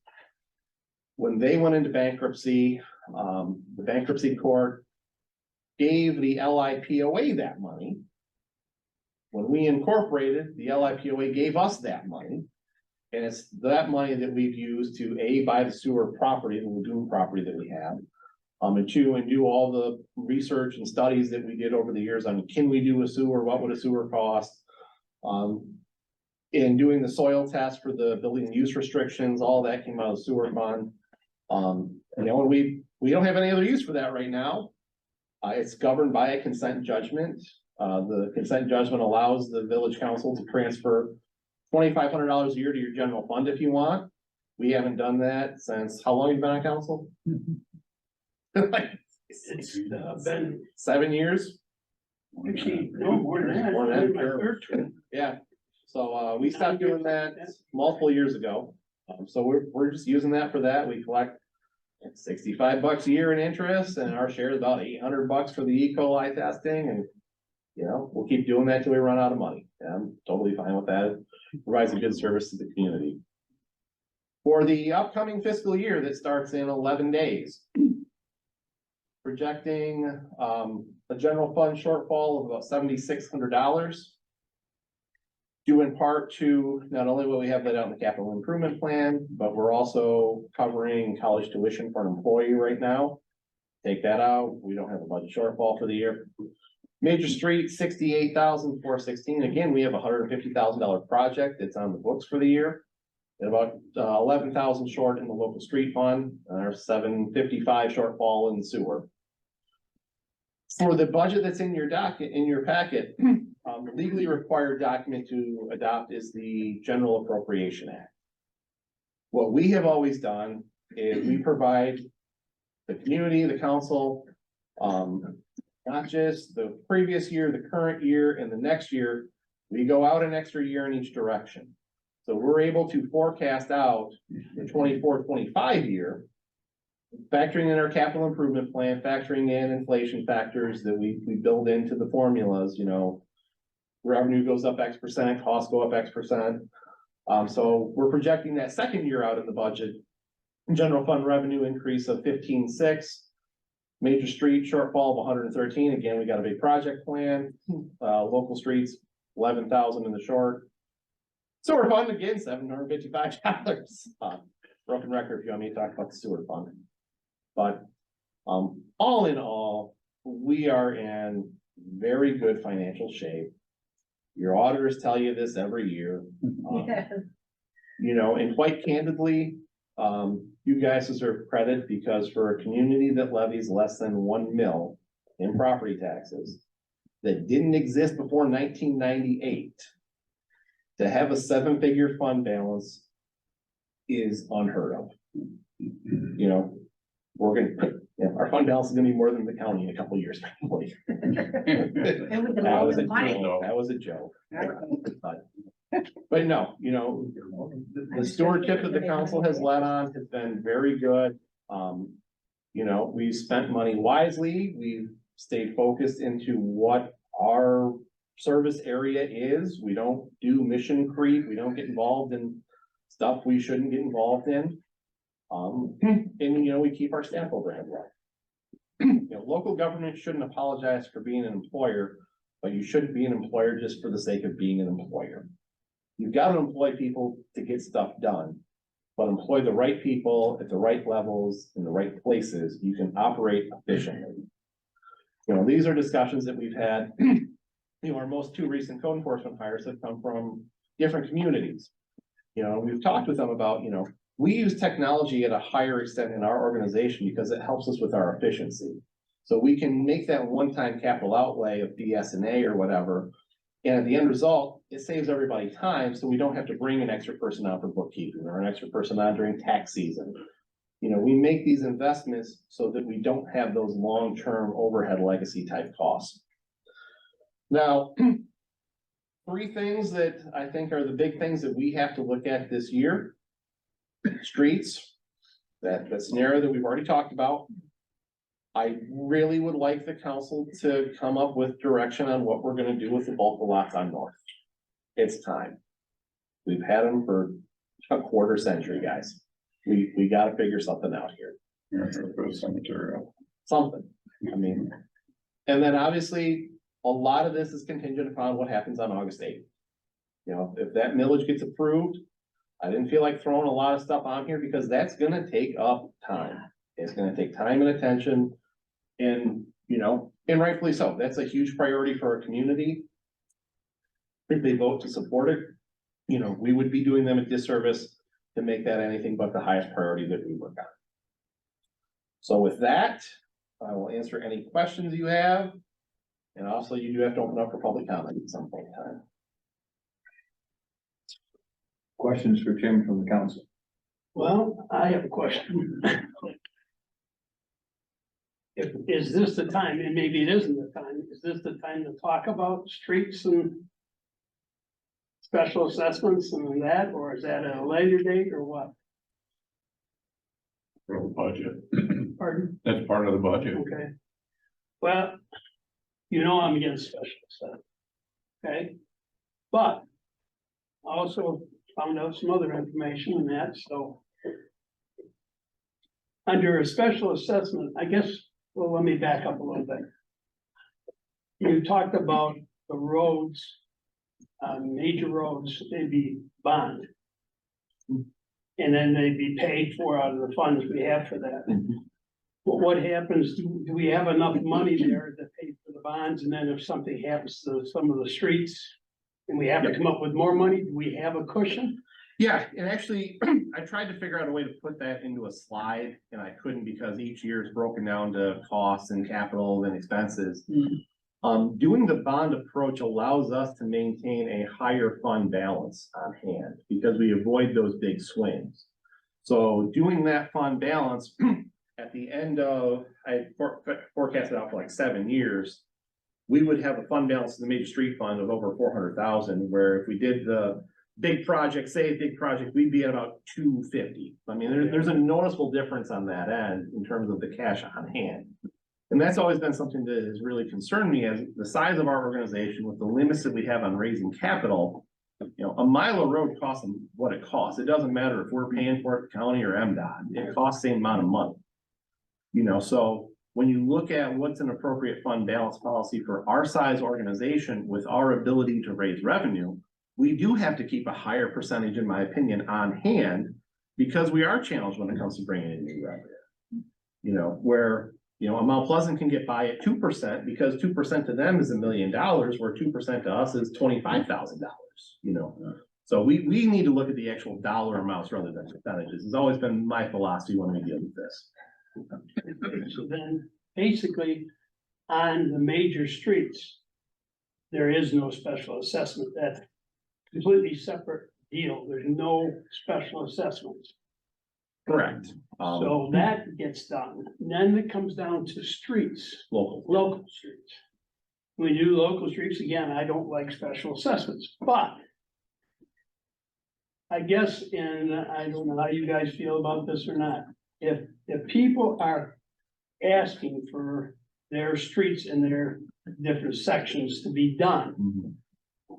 When they went into bankruptcy, the bankruptcy court gave the LIPOA that money. When we incorporated, the LIPOA gave us that money. And it's that money that we've used to buy the sewer property, the lagoon property that we have. And do all the research and studies that we did over the years on, can we do a sewer? What would a sewer cost? In doing the soil test for the building use restrictions, all that came out of the sewer fund. You know, we don't have any other use for that right now. It's governed by a consent judgment. The consent judgment allows the village council to transfer $2,500 a year to your general fund if you want. We haven't done that since, how long have you been on council? It's been 7 years. actually, no, more than that. More than that, It's my sure. third term. Yeah, so we stopped doing that multiple years ago. So we're just using that for that. We collect $65 a year in interest, and our share is about $800 for the E. coli testing, and you know, we'll keep doing that till we run out of money. And I'm totally fine with that. It provides a good service to the community. For the upcoming fiscal year that starts in 11 days. Projecting a general fund shortfall of about $7,600. Due in part to not only what we have laid out in the capital improvement plan, but we're also covering college tuition for an employee right now. Take that out, we don't have a budget shortfall for the year. Major street, $68,416. Again, we have a $150,000 project that's on the books for the year. And about 11,000 short in the local street fund, and our $755 shortfall in sewer. For the budget that's in your docket, in your packet, the legally required document to adopt is the General Appropriation Act. What we have always done is we provide the community, the council, not just the previous year, the current year, and the next year, we go out an extra year in each direction. So we're able to forecast out the 24-25 year, factoring in our capital improvement plan, factoring in inflation factors that we build into the formulas, you know, revenue goes up X%, costs go up X%. So we're projecting that second year out in the budget, general fund revenue increase of 15.6, major street shortfall of 113. Again, we got a big project plan, local streets, 11,000 in the short. Sewer fund, again, $755. Broken record if you want me to talk about the sewer fund. But all in all, we are in very good financial shape. Your auditors tell you this every year. Yes. You know, and quite candidly, you guys deserve credit because for a community that levies less than 1 mil in property taxes that didn't exist before 1998, to have a 7-figure fund balance is unheard of. You know, our fund balance is gonna be more than the county in a couple of years, probably. And we can That loan was a them money. joke. That was a joke. But no, you know, the stewardship that the council has led on has been very good. You know, we've spent money wisely. We've stayed focused into what our service area is. We don't do mission creep. We don't get involved in stuff we shouldn't get involved in. And you know, we keep our staff overhead low. You know, local government shouldn't apologize for being an employer, but you shouldn't be an employer just for the sake of being an employer. You've got to employ people to get stuff done, but employ the right people at the right levels in the right places. You can operate efficiently. You know, these are discussions that we've had. You know, our most 2 recent code enforcement hires have come from different communities. You know, we've talked with them about, you know, we use technology at a higher extent in our organization because it helps us with our efficiency. So we can make that one-time capital outlay of BS&A or whatever. And at the end result, it saves everybody time, so we don't have to bring an extra person on for bookkeeping or an extra person on during tax season. You know, we make these investments so that we don't have those long-term overhead legacy type costs. Now, 3 things that I think are the big things that we have to look at this year. Streets, that scenario that we've already talked about. I really would like the council to come up with direction on what we're gonna do with the bulk lots on North. It's time. We've had them for a 1/4 century, guys. We gotta figure something out here. Something, I mean. And then obviously, a lot of this is contingent upon what happens on August 8th. You know, if that millage gets approved, I didn't feel like throwing a lot of stuff on here because that's gonna take up time. It's gonna take time and attention. And, you know, and rightfully so. That's a huge priority for our community. If they vote to support it, you know, we would be doing them a disservice to make that anything but the highest priority that we work on. So with that, I will answer any questions you have. And also you do have to open up for public comment at some point in time. Questions for Tim from the council? Well, I have a question. Is this the time, and maybe it isn't the time, is this the time to talk about streets and special assessments and that, or is that at a later date or what? For the budget. Pardon? That's part of the budget. Okay. Well, you know, I'm against special assessment. Okay? But I also found out some other information in that, so. Under a special assessment, I guess, well, let me back up a little bit. You talked about the roads, major roads, they'd be bond. And then they'd be paid for out of the funds we have for that. But what happens, do we have enough money there to pay for the bonds, and then if something happens to some of the streets and we have to come up with more money, do we have a cushion? Yeah, and actually, I tried to figure out a way to put that into a slide, and I couldn't because each year is broken down to costs and capital and expenses. Doing the bond approach allows us to maintain a higher fund balance on hand because we avoid those big swings. So doing that fund balance at the end of, I forecasted out for like 7 years, we would have a fund balance in the major street fund of over 400,000, where if we did the big project, say a big project, we'd be at about 250. I mean, there's a noticeable difference on that end in terms of the cash on hand. And that's always been something that has really concerned me, as the size of our organization with the limits that we have on raising capital. You know, a mile of road costs them what it costs. It doesn't matter if we're paying for it, the county or MDOT, it costs the same amount of money. You know, so when you look at what's an appropriate fund balance policy for our size organization with our ability to raise revenue, we do have to keep a higher percentage, in my opinion, on hand because we are challenged when it comes to bringing in new revenue. You know, where You know, a Mount Pleasant can get by at 2% because 2% to them is $1 million, where 2% to us is $25,000, you know? So we need to look at the actual dollar amounts rather than percentages. It's always been my philosophy when we deal with this. So then, basically, on the major streets, there is no special assessment. That's completely separate deal. There's no special assessments. Correct. So that gets done. Then it comes down to streets, Local. local streets. When you do local streets, again, I don't like special assessments, but I guess, and I don't know how you guys feel about this or not, if people are asking for their streets and their different sections to be done, Mhm.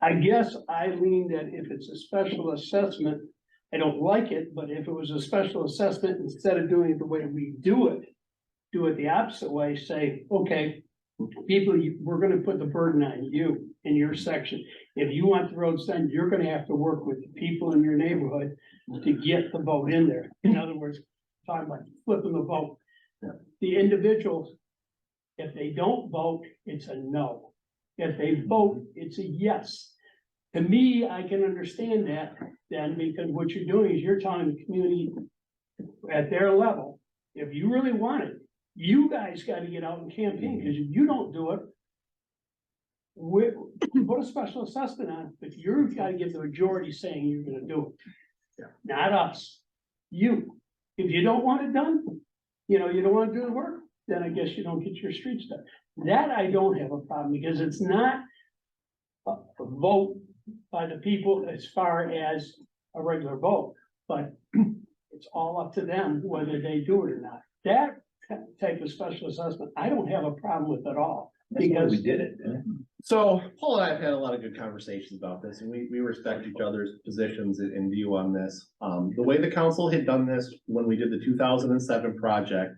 I guess I lean that if it's a special assessment, I don't like it, but if it was a special assessment, instead of doing it the way we do it the opposite way, say, okay, people, we're gonna put the burden on you in your section. If you want the roads done, you're gonna have to work with the people in your neighborhood to get the vote in there. In other words, talking about flipping the vote. Yeah. The individuals, if they don't vote, it's a no. If they vote, it's a yes. To me, I can understand that then, because what you're doing is you're telling the community at their level, if you really want it, you guys gotta get out and campaign, because if you don't do it, we put a special assessment on, but you've gotta get the majority saying you're gonna do it. Yeah. Not us, you. If you don't want it done, you know, you don't wanna do the work, then I guess you don't get your streets done. That I don't have a problem, because it's not a vote by the people as far as a regular vote, but it's all up to them whether they do it or not. That type of special assessment, I don't have a problem with at all, because We did it. So Paul and I have had a lot of good conversations about this, and we respect each other's positions and view on this. The way the council had done this when we did the 2007 project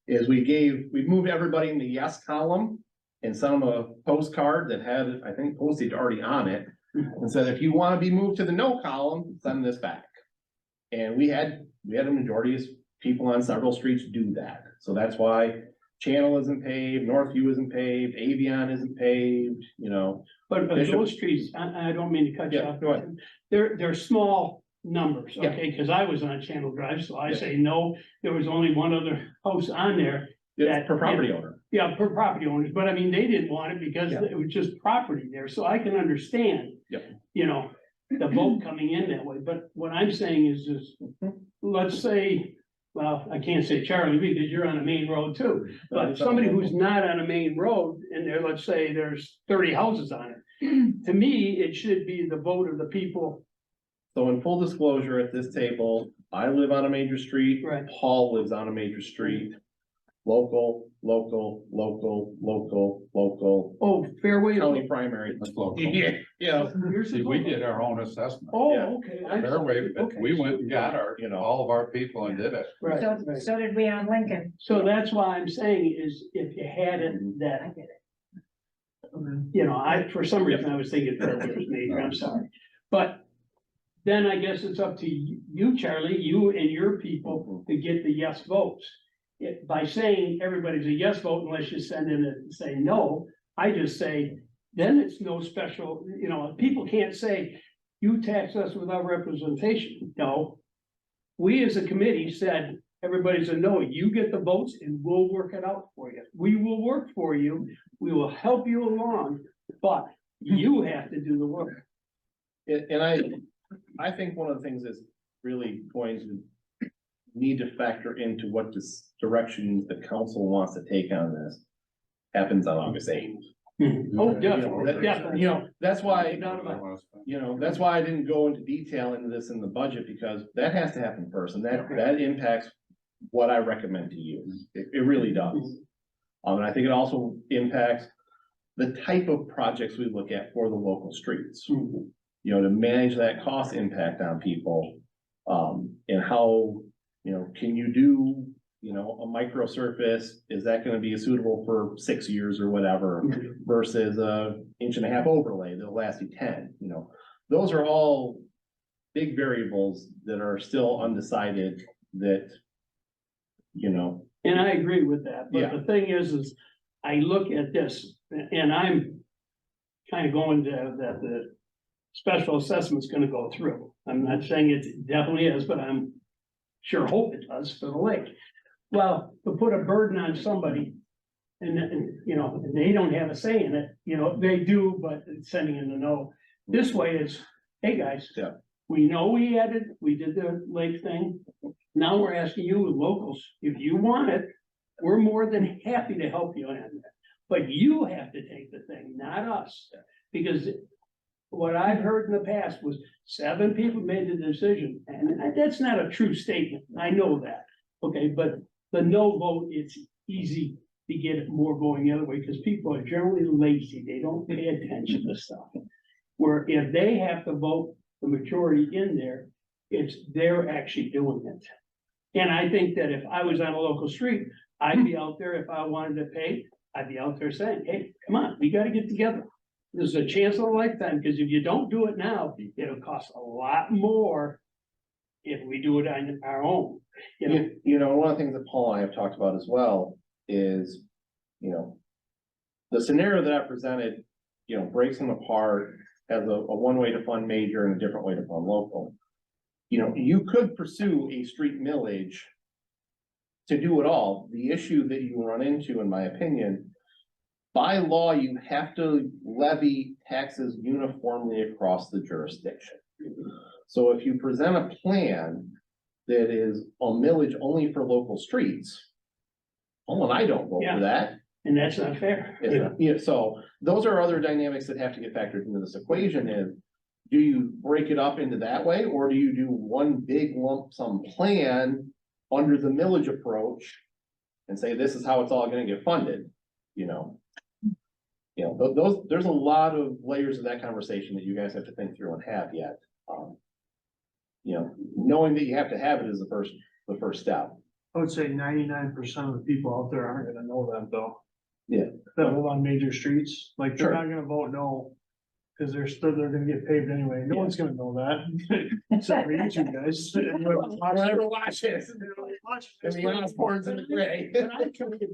is we moved everybody in the yes column and sent them a postcard that had, I think, postage already on it, and said, if you want to be moved to the no column, send this back. And we had a majority of people on several streets do that. So that's why Channel isn't paved, Northview isn't paved, Avion isn't paved, you know. but Bishop- those streets, I don't mean to cut you Yeah, off. go ahead. They're small numbers, Yeah. okay, because I was on Channel Drive, so I Yeah. say no, there was only one other house on there. It's per property owner. Yeah, per property owners, but I mean, they didn't want it because Yeah. it was just property there, so I can understand. Yep. You know, the vote coming in that way, but what I'm saying is just, let's say, well, I can't say Charlie, because you're on a main road too. But somebody who's not on a main road and there, let's say there's 30 houses on it. To me, it should be the vote of the people. So in full disclosure, at this table, I live on a major street. Right. Paul lives on a major street. Local, local, local, local, local, Oh, Fairway. county primary. That's local. Yeah, yeah, You're See, we did our own assessment. Oh, okay. Fairway, but Okay. we went and got our, You know. all of our people and did it. Right, So, right. so did we on Lincoln. So that's why I'm saying is if you had it I that, get it. you know, for some reason I was thinking Fairway was major, I'm sorry. But then I guess it's up to you, Charlie, you and your people to get the yes votes. By saying everybody's a yes vote unless you send in and say no, I just say, then it's no special, you know, people can't say, you tax us without representation. No. We as a committee said, everybody's a no, you get the votes and we'll work it out for you. We will work for you, we will help you along, but you have to do the work. And I think one of the things that's really going to need to factor into what this direction the council wants to take on this happens on August 8th. Oh, definitely, definitely. You know, that's why, Not about- you know, that's why I didn't go into detail into this in the budget, because that has to happen first, and that impacts what I recommend to you. It really does. And I think it also impacts the type of projects we look at for the local streets. You know, to manage that cost impact on people, and how, you know, can you do, you know, a micro surface, is that gonna be suitable for 6 years or whatever, versus a 1.5 inch overlay that'll last you 10, you know? Those are all big variables that are still undecided, that you know, And I agree with that, Yeah. but the thing is I look at this and I'm kind of going to that the special assessment's gonna go through. I'm not saying it definitely is, but I'm sure hope it does for the lake. Well, to put a burden on somebody and, you know, they don't have a say in it, you know, they do, but it's sending in the no. This way is, hey, guys. Yeah. We know we did the lake thing. Now we're asking you locals, if you want it, we're more than happy to help you on that. But you have to take the thing, not us. Because what I've heard in the past was 7 people made the decision, and that's not a true statement. I know that. Okay, but the no vote, it's easy to get it more going the other way, because people are generally lazy. They don't pay attention to stuff. Where if they have to vote the majority in there, they're actually doing it. And I think that if I was on a local street, I'd be out there, if I wanted to pay, I'd be out there saying, hey, come on, we gotta get together. This is a chance of a lifetime, because if you don't do it now, it'll cost a lot more if we do it on our own, you know? you know, one of the things that Paul and I have talked about as well is, you know, the scenario that I presented, you know, breaks them apart as a one way to fund major and a different way to fund local. You know, you could pursue a street millage to do it all. The issue that you run into, in my opinion, by law, you have to levy taxes uniformly across the jurisdiction. So if you present a plan that is a millage only for local streets, oh, and I don't vote Yeah. for that. And that's not fair. Yeah, so those are other dynamics that have to get factored into this equation is, do you break it up into that way, or do you do one big lump sum plan under the millage approach and say, this is how it's all gonna get funded, you know? You know, those, there's a lot of layers of that conversation that you guys have to think through and have yet. You know, knowing that you have to have it is the first step. I would say 99% of the people out there aren't gonna know that though. Yeah. That live on major streets, like they're Sure. not gonna vote no. Cause they're gonna get paved anyway. No one's gonna know that. Except for you two guys. Watch it. And the Osborne's in the gray. But I'm trying to be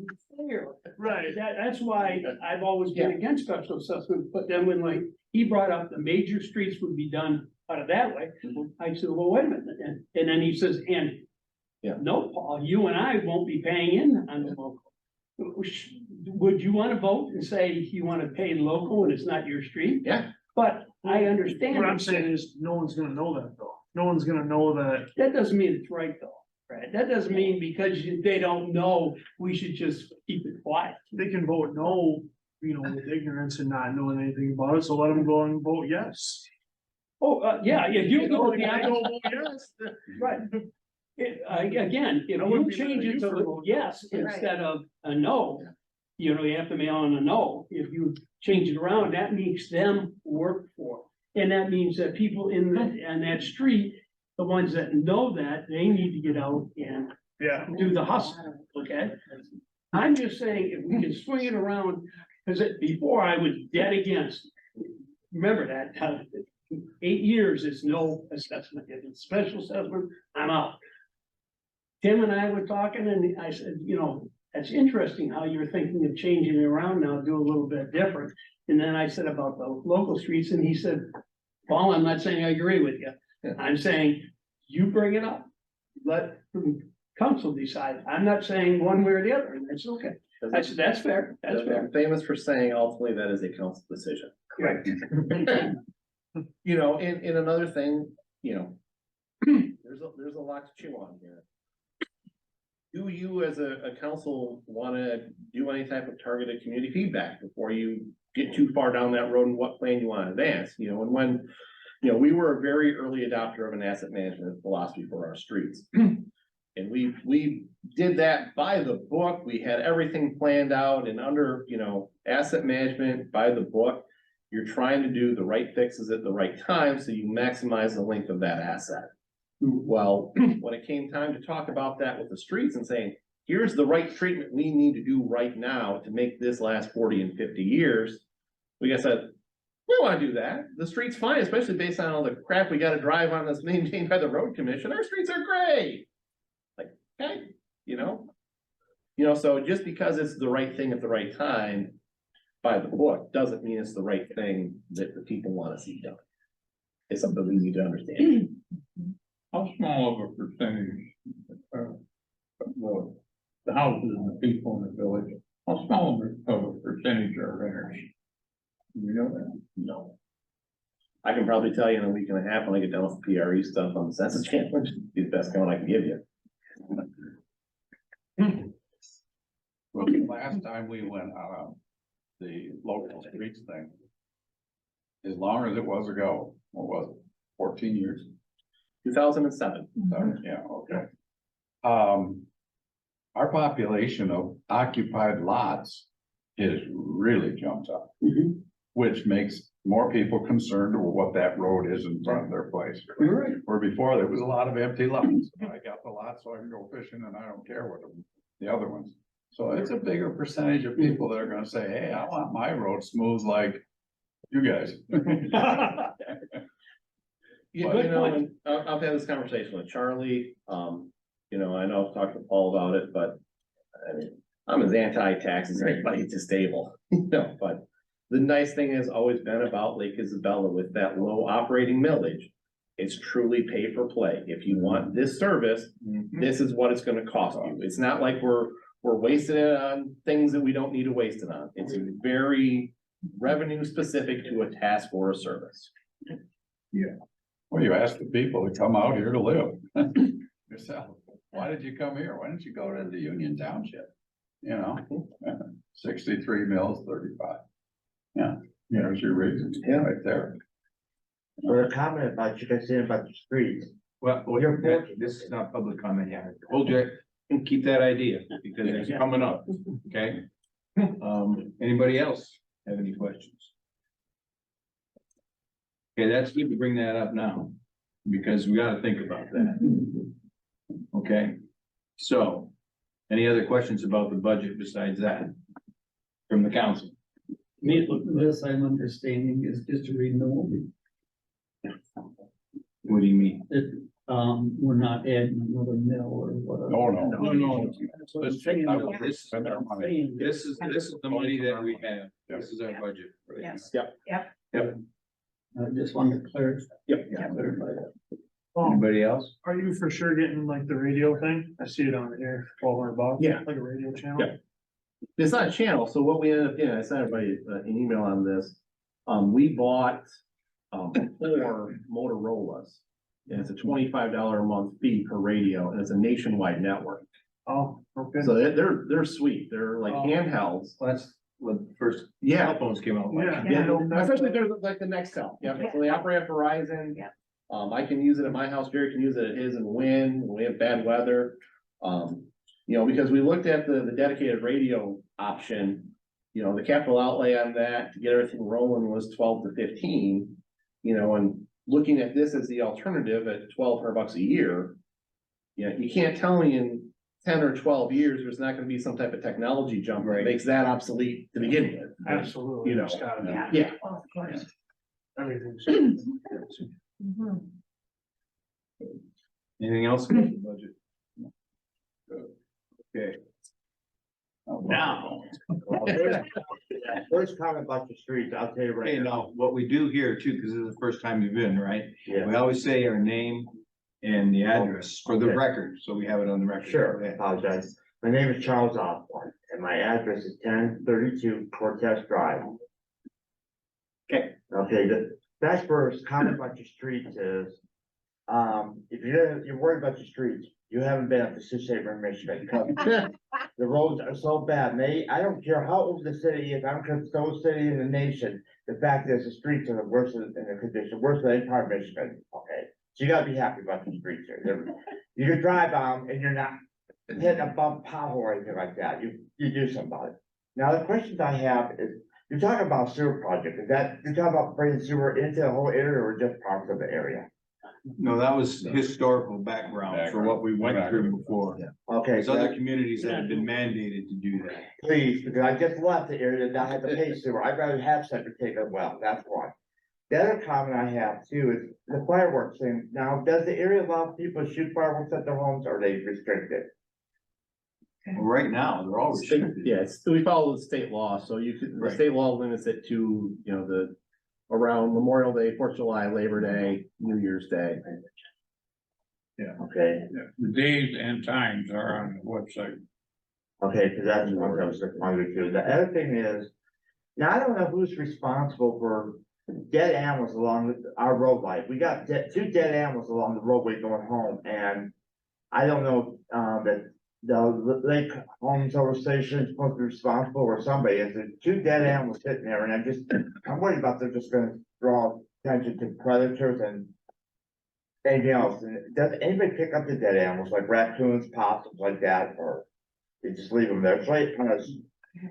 fair. Right. That's why I've always been Yeah. against special assessment, but then when like, he brought up the major streets would be done out of that way. Mhm. I said, well, wait a minute, and then he says, and. Yeah. No, Paul, you and I won't be paying in on the local. Would you wanna vote and say you wanna pay local and it's not your street? Yeah. But I understand. What I'm saying is, no one's gonna know that though. No one's gonna know that. That doesn't mean it's right though, right? That doesn't mean because they don't know, we should just keep it quiet. They can vote no, you know, with ignorance and not knowing anything about it, so let them go and vote yes. Oh, yeah, you know, go, I yeah, don't vote yes. right. Again, if I you wouldn't be change mad at it you to for a voting yes Right. instead of a no, you know, you have to mail in a no. If you change it around, that makes them work for. And that means that people in that street, the ones that know that, they need to get out and Yeah. do the hustle, okay? I'm just saying, if we can swing it around, because before I was dead against. Remember that, 8 years is no assessment, if it's special assessment, I'm out. Tim and I were talking and I said, you know, that's interesting how you're thinking of changing it around now, do a little bit different. And then I said about the local streets and he said, Paul, I'm not saying I agree with you. Yeah. I'm saying you bring it up. Let the council decide. I'm not saying one way or the other, and that's okay. I said, that's fair, that's fair. I'm famous for saying ultimately that is a council decision. Correct. You know, and another thing, you know, there's a lot to chew on here. Do you as a council wanna do any type of targeted community feedback before you get too far down that road and what plan you wanna advance, you know, and when, you know, we were a very early adopter of an asset management philosophy for our streets. And we did that by the book, we had everything planned out and under, you know, asset management by the book. You're trying to do the right fixes at the right time, so you maximize the length of that asset. Well, when it came time to talk about that with the streets and saying, here's the right treatment we need to do right now to make this last 40 and 50 years. We got said, we wanna do that. The street's fine, especially based on all the crap we gotta drive on that's maintained by the road commission. Our streets are great. Like, okay, you know? You know, so just because it's the right thing at the right time by the book, doesn't mean it's the right thing that the people wanna see done. It's something we need to understand. How small of a percentage? Well, the houses and the people in the village, how small of a percentage are renters? You know that? No. I can probably tell you in a week and a half when I get done with the PRE stuff on the census challenge, be the best count I can give you. Well, the last time we went on the local streets thing, as long as it was ago, what was it, 14 years? 2007. Yeah, okay. Our population of occupied lots is really jumped up, which makes more people concerned with what that road is in front of their place. You're right. Where before there was a lot of empty lots. I got the lot so I can go fishing and I don't care what the other ones. So it's a bigger percentage of people that are gonna say, hey, I want my road smooth like you guys. Yeah, But- you know, and I've had this conversation with Charlie, you know, I know I've talked to Paul about it, but I mean, I'm as anti-tax as anybody to stable, you know, but the nice thing has always been about Lake Isabella with that low operating millage. It's truly pay for play. If you want this service, this is what it's gonna cost you. It's not like we're wasting it on things that we don't need to waste it on. It's very revenue specific to a task or a service. Well, you ask the people to come out here to live yourself. Why did you come here? Why didn't you go to the Union Township? You know, 63 mills, 35. Yeah, there's your reason, right there. For a comment about you guys saying about the streets. Well, this is not public comment yet. Hold your, keep that idea because it's coming up, okay? Anybody else have any questions? Okay, that's good to bring that up now, because we gotta think about that. Okay, so, any other questions about the budget besides that? From the council? This I'm understanding is just a renewal. What do you mean? We're not adding another mill or whatever. No. No. That's what I'm saying. This is the money that we have. This is our budget. Yes. I just wanted to clarify. Yep. Clarify that. Anybody else? Are you for sure getting like the radio thing? I see it on here, $1,200. Yeah. Like a radio channel. Yeah. It's not a channel, so what we ended up doing, I sent everybody an email on this. We bought 4 Motorola's. And it's a $25 a month fee per radio, and it's a nationwide network. Oh, okay. So they're sweet, they're like handhelds. That's when the first Yeah, cell phones came out. like- Yeah. especially they're like the Nextel, yeah, so they operate at Verizon. Yeah. I can use it at my house, Jerry can use it at his and when we have bad weather. You know, because we looked at the dedicated radio option, you know, the capital outlay on that to get everything rolling was 12 to 15. You know, and looking at this as the alternative at $1,200 a year. You know, you can't tell me in 10 or 12 years, there's not gonna be some type of technology jump that makes that obsolete to begin with. Absolutely. You know. It's gotta be. Yeah. Yeah. Well, of course. Everything's. Mhm. Anything else about the budget? Okay. Now. First comment about the streets, I'll tell you right Hey, now. now, what we do here too, because this is the first time you've been, right? Yeah, We always say our name and the address for the Okay. record, so we have it on the record. sure, I apologize. My name is Charles Osborne, and my address is 1032 Cortez Drive. Okay. Okay, the best first comment about your streets is, if you're worried about your streets, you haven't been up to Sioux Saber, Michigan, because the roads are so bad, I don't care how old the city is, I'm from the city in the nation, the fact is the streets are the worst in the condition, worse than any part of Michigan, okay? So you gotta be happy about the streets here. You can drive on and you're not hitting a bump pothole or anything like that, you do something about it. Now, the questions I have is, you're talking about sewer project, is that, you're talking about bringing sewer into the whole area or just parts of the area? No, that was historical background for what we went through before. Okay, There's so other communities that have been mandated to do that. please, because I just left the area and I had to pay sewer, I'd rather have septic take a well, that's one. The other comment I have too is the fireworks thing, now, does the area allow people to shoot fireworks at their homes, or are they restricted? Right now, they're all State- restricted. Yeah, we follow the state law, so you could, the Right. state law limits it to, you know, around Memorial Day, 4th of July, Labor Day, New Year's Day. Okay, The days and times are on the website. okay, because that's one I was wondering too. The other thing is, now I don't know who's responsible for dead animals along our road light. We got two dead animals along the roadway going home, and I don't know, that the Lake Home Solar Station is supposed to be responsible or somebody. Is there two dead animals sitting there, and I'm worried about they're just gonna draw attention to predators and anything else. And does anybody pick up the dead animals like raccoons, possums like that, or they just leave them there? It's right kind of,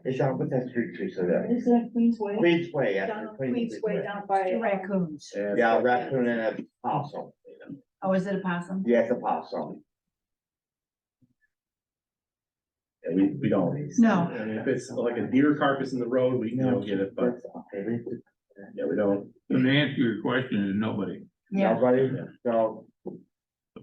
it's on, what's that street tree so there? Is that Queensway? Queensway, yeah. Down on Queensway, down by. Two raccoons. Yeah, a raccoon and a possum. Oh, is it a possum? Yeah, it's a possum. Yeah, we don't. No. I mean, if it's like a deer carcass in the road, we don't get it, but That's okay. yeah, we don't. And the answer to your question is nobody. Yeah, Nobody, so,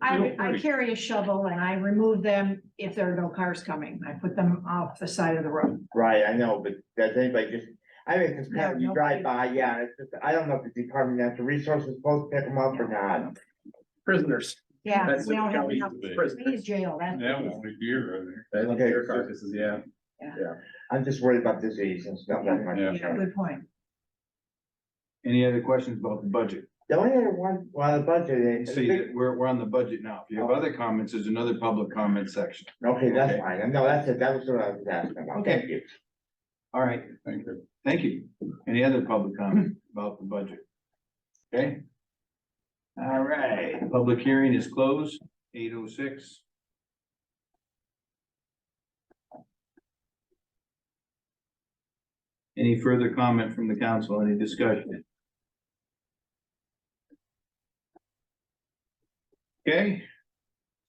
I carry a shovel and I remove them if there are no cars coming. I put them off the side of the road. right, I know, but does anybody just, I mean, it's kind of, you No, drive by, yeah, it's just, I don't know if the Department of Natural Resources is supposed to pick them up or not. Prisoners. Yeah, That's we what don't have county enough. uses, We prisoners. need jail, that's. That was deer over there. That's Okay. deer carcasses, yeah. I'm just worried about disease and stuff like Yeah. that. Yeah, good point. Any other questions about the budget? The only other one, well, the budget is. See, that we're on the budget now. If you have other comments, there's another public comment section. Okay, that's Okay. fine, no, that's it, that was what I was asking about, thank you. All right, Thank you. thank you. Any other public comment about the budget? Okay. All right, public hearing is closed, 8:06. Any further comment from the council, any discussion? Okay,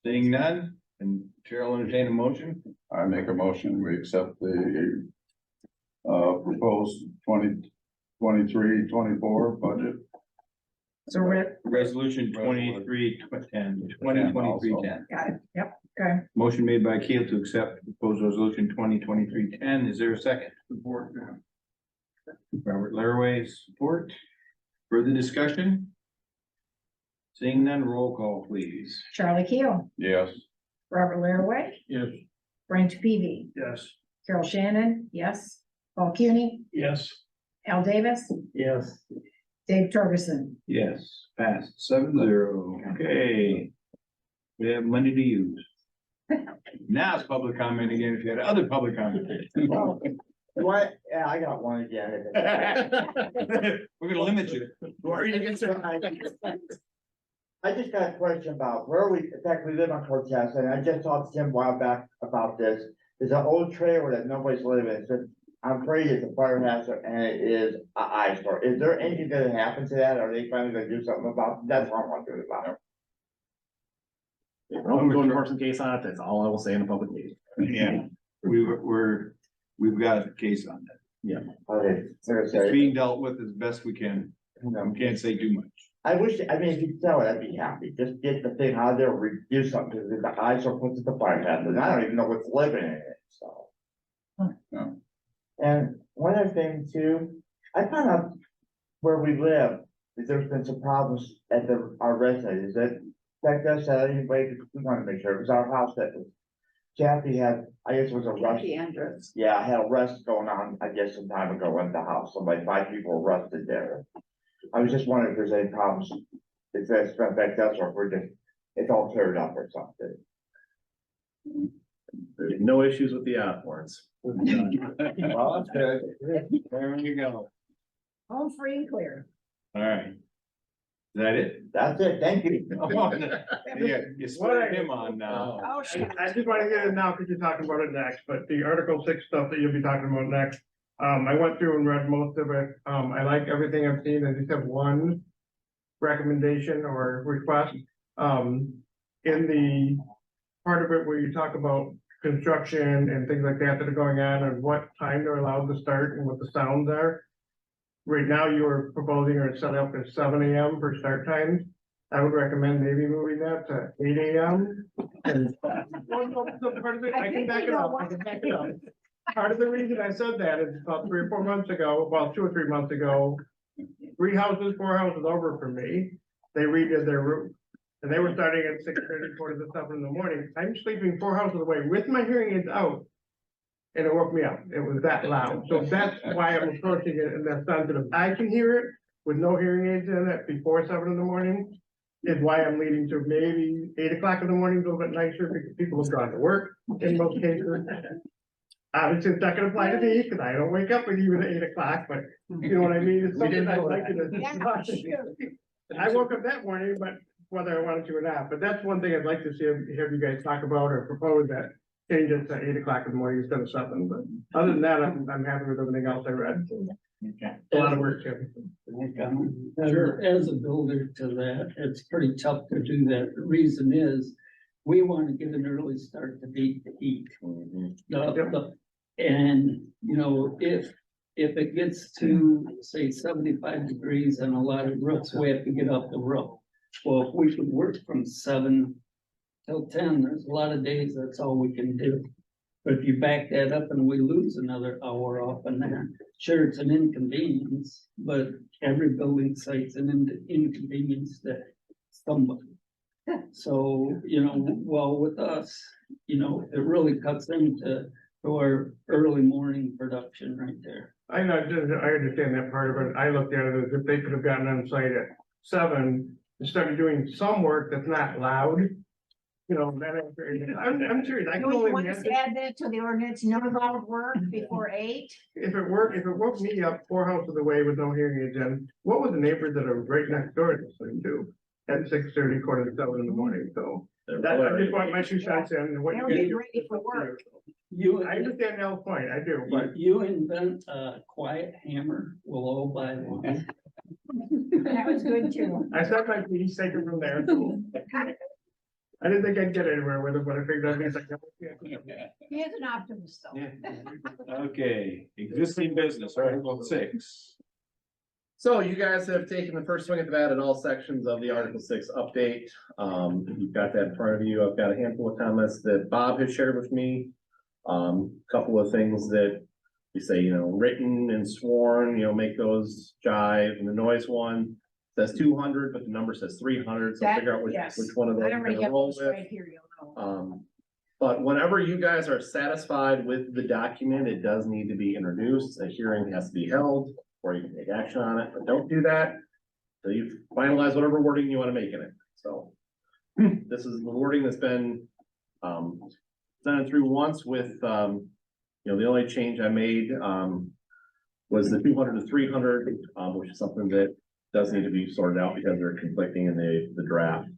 seeing none, and Chair will entertain a motion. I make a motion, we accept the proposed 2023-24 budget. So Rick, Resolution 2023-10. got it, yep, okay. Motion made by Keel to accept proposed resolution 2023-10. Is there a second? Support. Robert Laraway, support. Further discussion? Seeing none, roll call, please. Charlie Keel, Yes. Robert Laraway, Yes. Brent Peavy, Yes. Carol Shannon, yes. Paul Cuny, Yes. Al Davis, Yes. Dave Torgerson. Yes, passed 7-0. Okay. We have money to use. Now it's public comment again, if you had other public comment. What, yeah, I got one again. We're gonna limit you. I just got a question about where we, in fact, we live on Cortez, and I just talked to Tim a while back about this. There's an old trailer that nobody's living in, so I'm afraid it's a fire hazard and it is a eyesore. Is there anything gonna happen to that? Are they finally gonna do something about it? That's what I'm wondering about. If I'm going to enforce a case on it, that's all I will say in a public meeting. Yeah, we've got a case on that. Okay, It's seriously, being dealt with as best we can. no. We can't say too much. I wish, I mean, if you could tell it, I'd be happy. Just get the thing out there, do something, because the eyesore puts it the fire hazard, and I don't even know what's living in it, so. No. And one other thing too, I found out where we live, that there's been some problems at our residence, is that affect us at any way, because we want to make sure, it was our house that was. Kathy had, I guess it was a rush, Jackie Andrews. yeah, I had a rust going on, I guess some time ago in the house, so like 5 people were arrested there. I was just wondering if there's any problems, if that's gonna affect us, or if we're just, it's all cleared up or something. There's no issues with the Osbornes. Well, that's good. There you go. Home free and clear. All right. Is that it? That's it, thank you. Yeah, you spurred him on now. Oh, shit. I just want to get it now because you're talking about it next, but the Article 6 stuff that you'll be talking about next. I went through and read most of it. I like everything I've seen. I just have one recommendation or request. In the part of it where you talk about construction and things like that that are going on and what time they're allowed to start and what the sounds are. Right now, you are proposing or set up at 7 AM for start times. I would recommend maybe moving that to 8 AM. And I can back it up, I can back it up. Part of the reason I said that is about 3 or 4 months ago, well, 2 or 3 months ago, 4 houses over from me, they redid their roof. And they were starting at 6:30, 7 in the morning. I'm sleeping 4 houses away with my hearing aids out. And it woke me up. It was that loud. So that's why I'm approaching it in that sensitive. I can hear it with no hearing aids in it before 7 in the morning. Is why I'm leading to maybe 8 o'clock in the morning, a little bit nicer because people have gone to work in most cases. Obviously, it's not gonna apply to me because I don't wake up with you at 8 o'clock, but you know what I mean? It's something I'd like to. I woke up that morning, but whether I wanted to or not, but that's one thing I'd like to see, have you guys talk about or propose that. Change it to 8 o'clock in the morning instead of 7, but other than that, I'm happy with everything else I read. A lot of work, Tim. As a builder to that, it's pretty tough to do that. The reason is, we want to get an early start to beat the heat. And, you know, if it gets to, say, 75 degrees and a lot of roofs, we have to get off the roof. Well, if we could work from 7 till 10, there's a lot of days, that's all we can do. But if you back that up and we lose another hour off in there, sure, it's an inconvenience, but every building site's an inconvenience to somebody. So, you know, well, with us, you know, it really cuts into our early morning production right there. I know, I understand that part of it. I looked at it as if they could have gotten on site at 7 and started doing some work that's not loud. You know, I'm serious. I Do can you only want us to imagine add that to the ordinance, no loud work before 8? if it woke me up 4 houses away with no hearing aids in, what would the neighbors that are right next door to this thing do? At 6:30, 7 in the morning, so that, I just want my 2 cents in and what They'll you be guys. ready for work. I understand Nell's point, I do, but You invent a quiet hammer, we'll all buy one. That was good too. I said my piece, take it from there. I didn't think I'd get anywhere with it, but I figured I'd be like. He is an optimist though. Okay, existing business, Article 6. So you guys have taken the first swing at the bat in all sections of the Article 6 update. You've got that in front of you. I've got a handful of comments that Bob has shared with me. Couple of things that you say, you know, written and sworn, you know, make those jive. And the noise one says 200, but the number says 300, so That- figure out which yes. one of those I you're already gonna have roll those with. right here, you'll know. But whenever you guys are satisfied with the document, it does need to be introduced, a hearing has to be held, or you can take action on it, but don't do that. So you finalize whatever wording you wanna make in it, so. This is the wording that's been, sent through once with, you know, the only change I made, was the 200 to 300, which is something that does need to be sorted out because they're conflicting in the draft.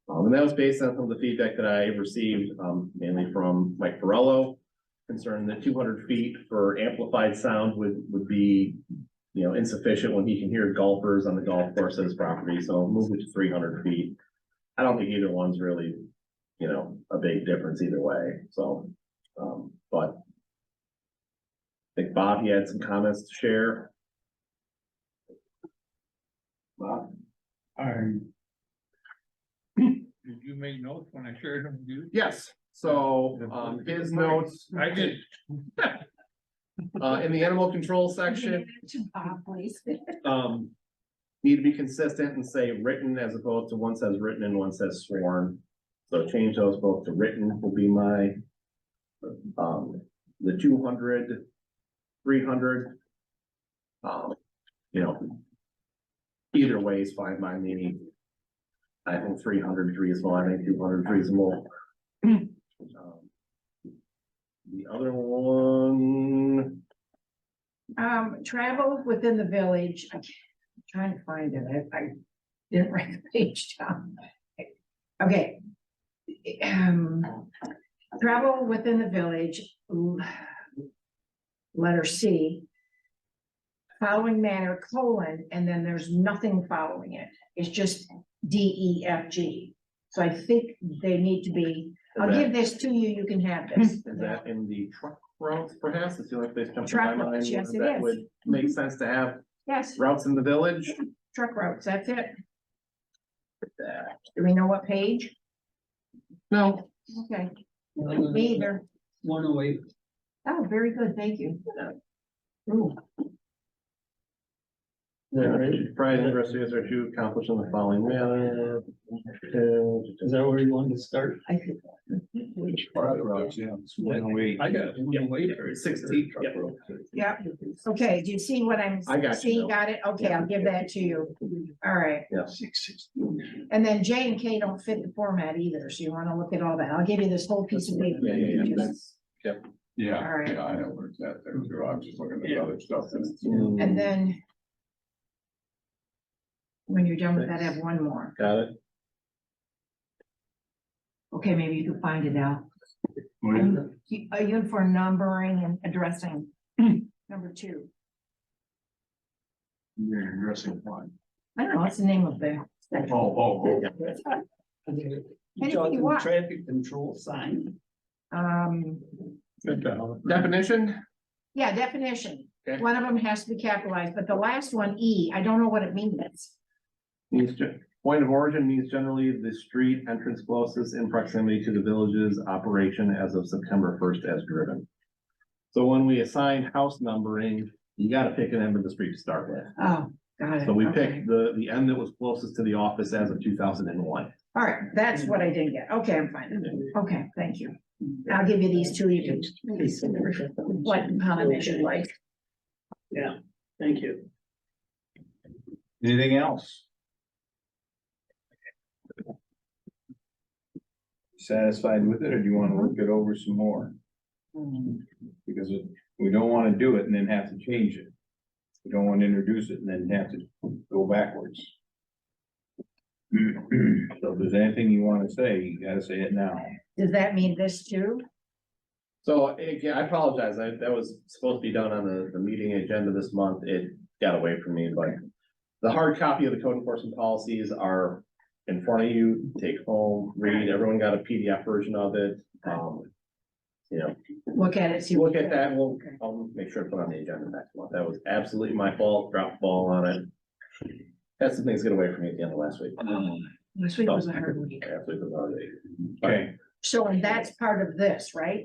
And that was based on some of the feedback that I received, mainly from Mike Ferrello, concerned that 200 feet for amplified sound would be, you know, insufficient when he can hear golfers on the golf course at his property, so move it to 300 feet. I don't think either one's really, you know, a big difference either way, so, but I think Bob, you had some comments to share. Bob? Did you make notes when I shared them with you? Yes, so, his notes. I did. In the animal control section, Please. need to be consistent and say written as opposed to one says written and one says sworn. So change those both to written will be my, the 200, 300. You know, either way is fine by me. I think 303 is fine, I think 203 is more. The other one, Travel within the village, I'm trying to find it, I didn't write the page down. Okay. Travel within the village, letter C. Following manner, colon, and then there's nothing following it, it's just D, E, F, G. So I think they need to be, I'll give this to you, you can have this. is that in the truck routes perhaps? It's the only place jumping to Truck my routes, mind. yes, it That is. would make sense to have Yes, routes in the village. truck routes, that's it. Do we know what page? No, Okay, me either. 108. Oh, very good, thank you. Friday, investigators are to accomplish in the following manner. Is that where you wanted to start? I think. Yeah, it's 108. I got 108 or 16. Yeah, okay, do you see what I'm? I got you, See, Bill. got it? Okay, I'll give that to you. All right, Yeah. and then J and K don't fit the format either, so you wanna look at all that. I'll give you this whole piece of paper. Yeah. Just- Yeah, All right. yeah, I know where it's at there too. I'm just looking at the other stuff. And then. When you're done with that, I have one more. Got it. Okay, maybe you can find it out. What is it? Are you in for numbering and addressing? Number 2. You're addressing one. I don't know, what's the name of the section? Oh. Anything You you talking want. traffic control sign? Definition? Yeah, definition. Okay. One of them has to be capitalized, but the last one, E, I don't know what it means. Means point of origin means generally the street entrance closest in proximity to the village's operation as of September 1st as driven. So when we assign house numbering, you gotta pick an end of the street to start with. Oh, got it. So we Okay. picked the end that was closest to the office as of 2001. All right, that's what I didn't get. Okay, I'm fine. Okay, thank you. I'll give you these two, you can, what comment you like. Yeah, thank you. Anything else? Satisfied with it, or do you wanna look it over some more? Because we don't wanna do it and then have to change it. We don't wanna introduce it and then have to go backwards. So if there's anything you wanna say, you gotta say it now. Does that mean this too? So again, I apologize. That was supposed to be done on the meeting agenda this month. It got away from me, but the hard copy of the code enforcement policies are in front of you. Take home, read. Everyone got a PDF version of it. You know, Look at it, see. look at that. I'll make sure to put on the agenda next month. That was absolutely my fault. Dropped the ball on it. Had some things get away from me at the end of last week. This week was a hard week. Absolutely was a hard week. Okay, So, and that's part of this, right?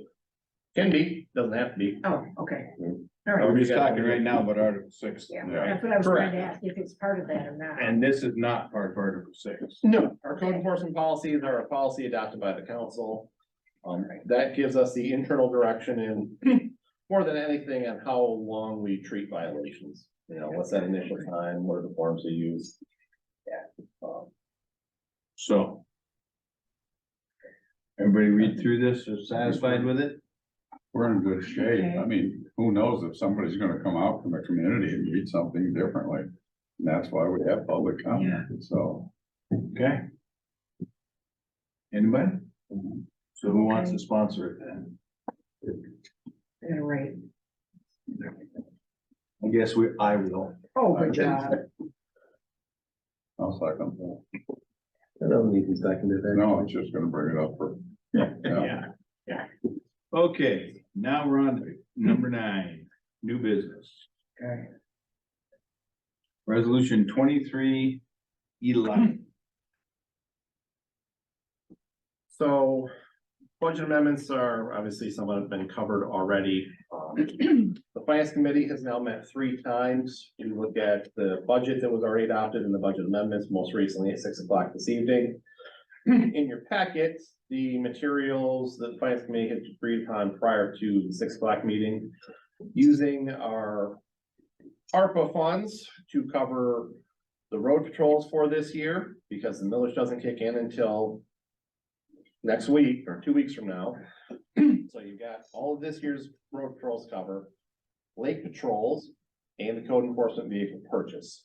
Can be, doesn't have to be. Oh, okay. All we're right. just talking right now about Article 6. Yeah, Yeah. that's what I was trying to Correct. ask, if it's part of that or not. And this is not part of Article 6. No, our code enforcement policies are a policy adopted by the council. That gives us the internal direction and more than anything on how long we treat violations. You know, what's that initial time, what are the forms we use? So. Everybody read through this, are satisfied with it? We're in good shape. I mean, who knows if somebody's gonna come out from the community and read something differently? And that's why we have public comment, so. Okay. Anybody? So who wants to sponsor it then? Yeah, right. I guess I will. Oh, good job. I'll second that. I don't need to second it. No, it's just gonna bring it up for. Yeah. Okay, now we're on to number 9, new business. Okay. Resolution 2311. So budget amendments are obviously somewhat have been covered already. The finance committee has now met 3 times to look at the budget that was already adopted and the budget amendments, most recently at 6 o'clock this evening. In your packet, the materials that the finance committee had agreed upon prior to the 6 o'clock meeting, using our ARPA funds to cover the road patrols for this year, because the millage doesn't kick in until next week or 2 weeks from now. So you've got all of this year's road patrols cover, lake patrols, and the code enforcement vehicle purchase.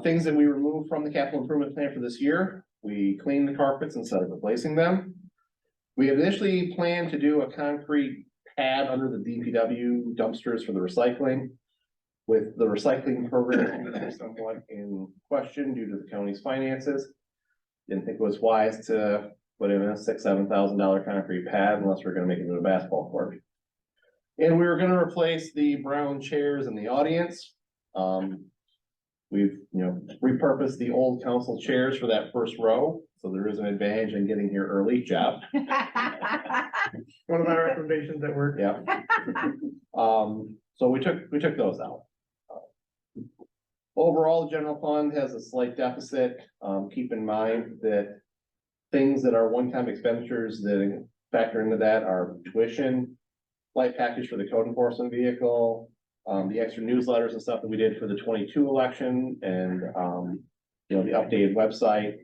Things that we removed from the capital improvement plan for this year, we cleaned the carpets instead of replacing them. We had initially planned to do a concrete pad under the DPW dumpsters for the recycling. With the recycling program somewhat in question due to the county's finances. Didn't think it was wise to put in a $6,000-7,000 concrete pad unless we're gonna make it into a basketball court. And we were gonna replace the brown chairs in the audience. we've, repurposed the old council chairs for that first row, so there is an advantage in getting here early, Jeff. One of my recommendations at work. Yeah. So we took those out. Overall, the general fund has a slight deficit. Keep in mind that things that are one-time expenditures that factor into that are tuition, flight package for the code enforcement vehicle, the extra newsletters and stuff that we did for the 22 election and, the updated website.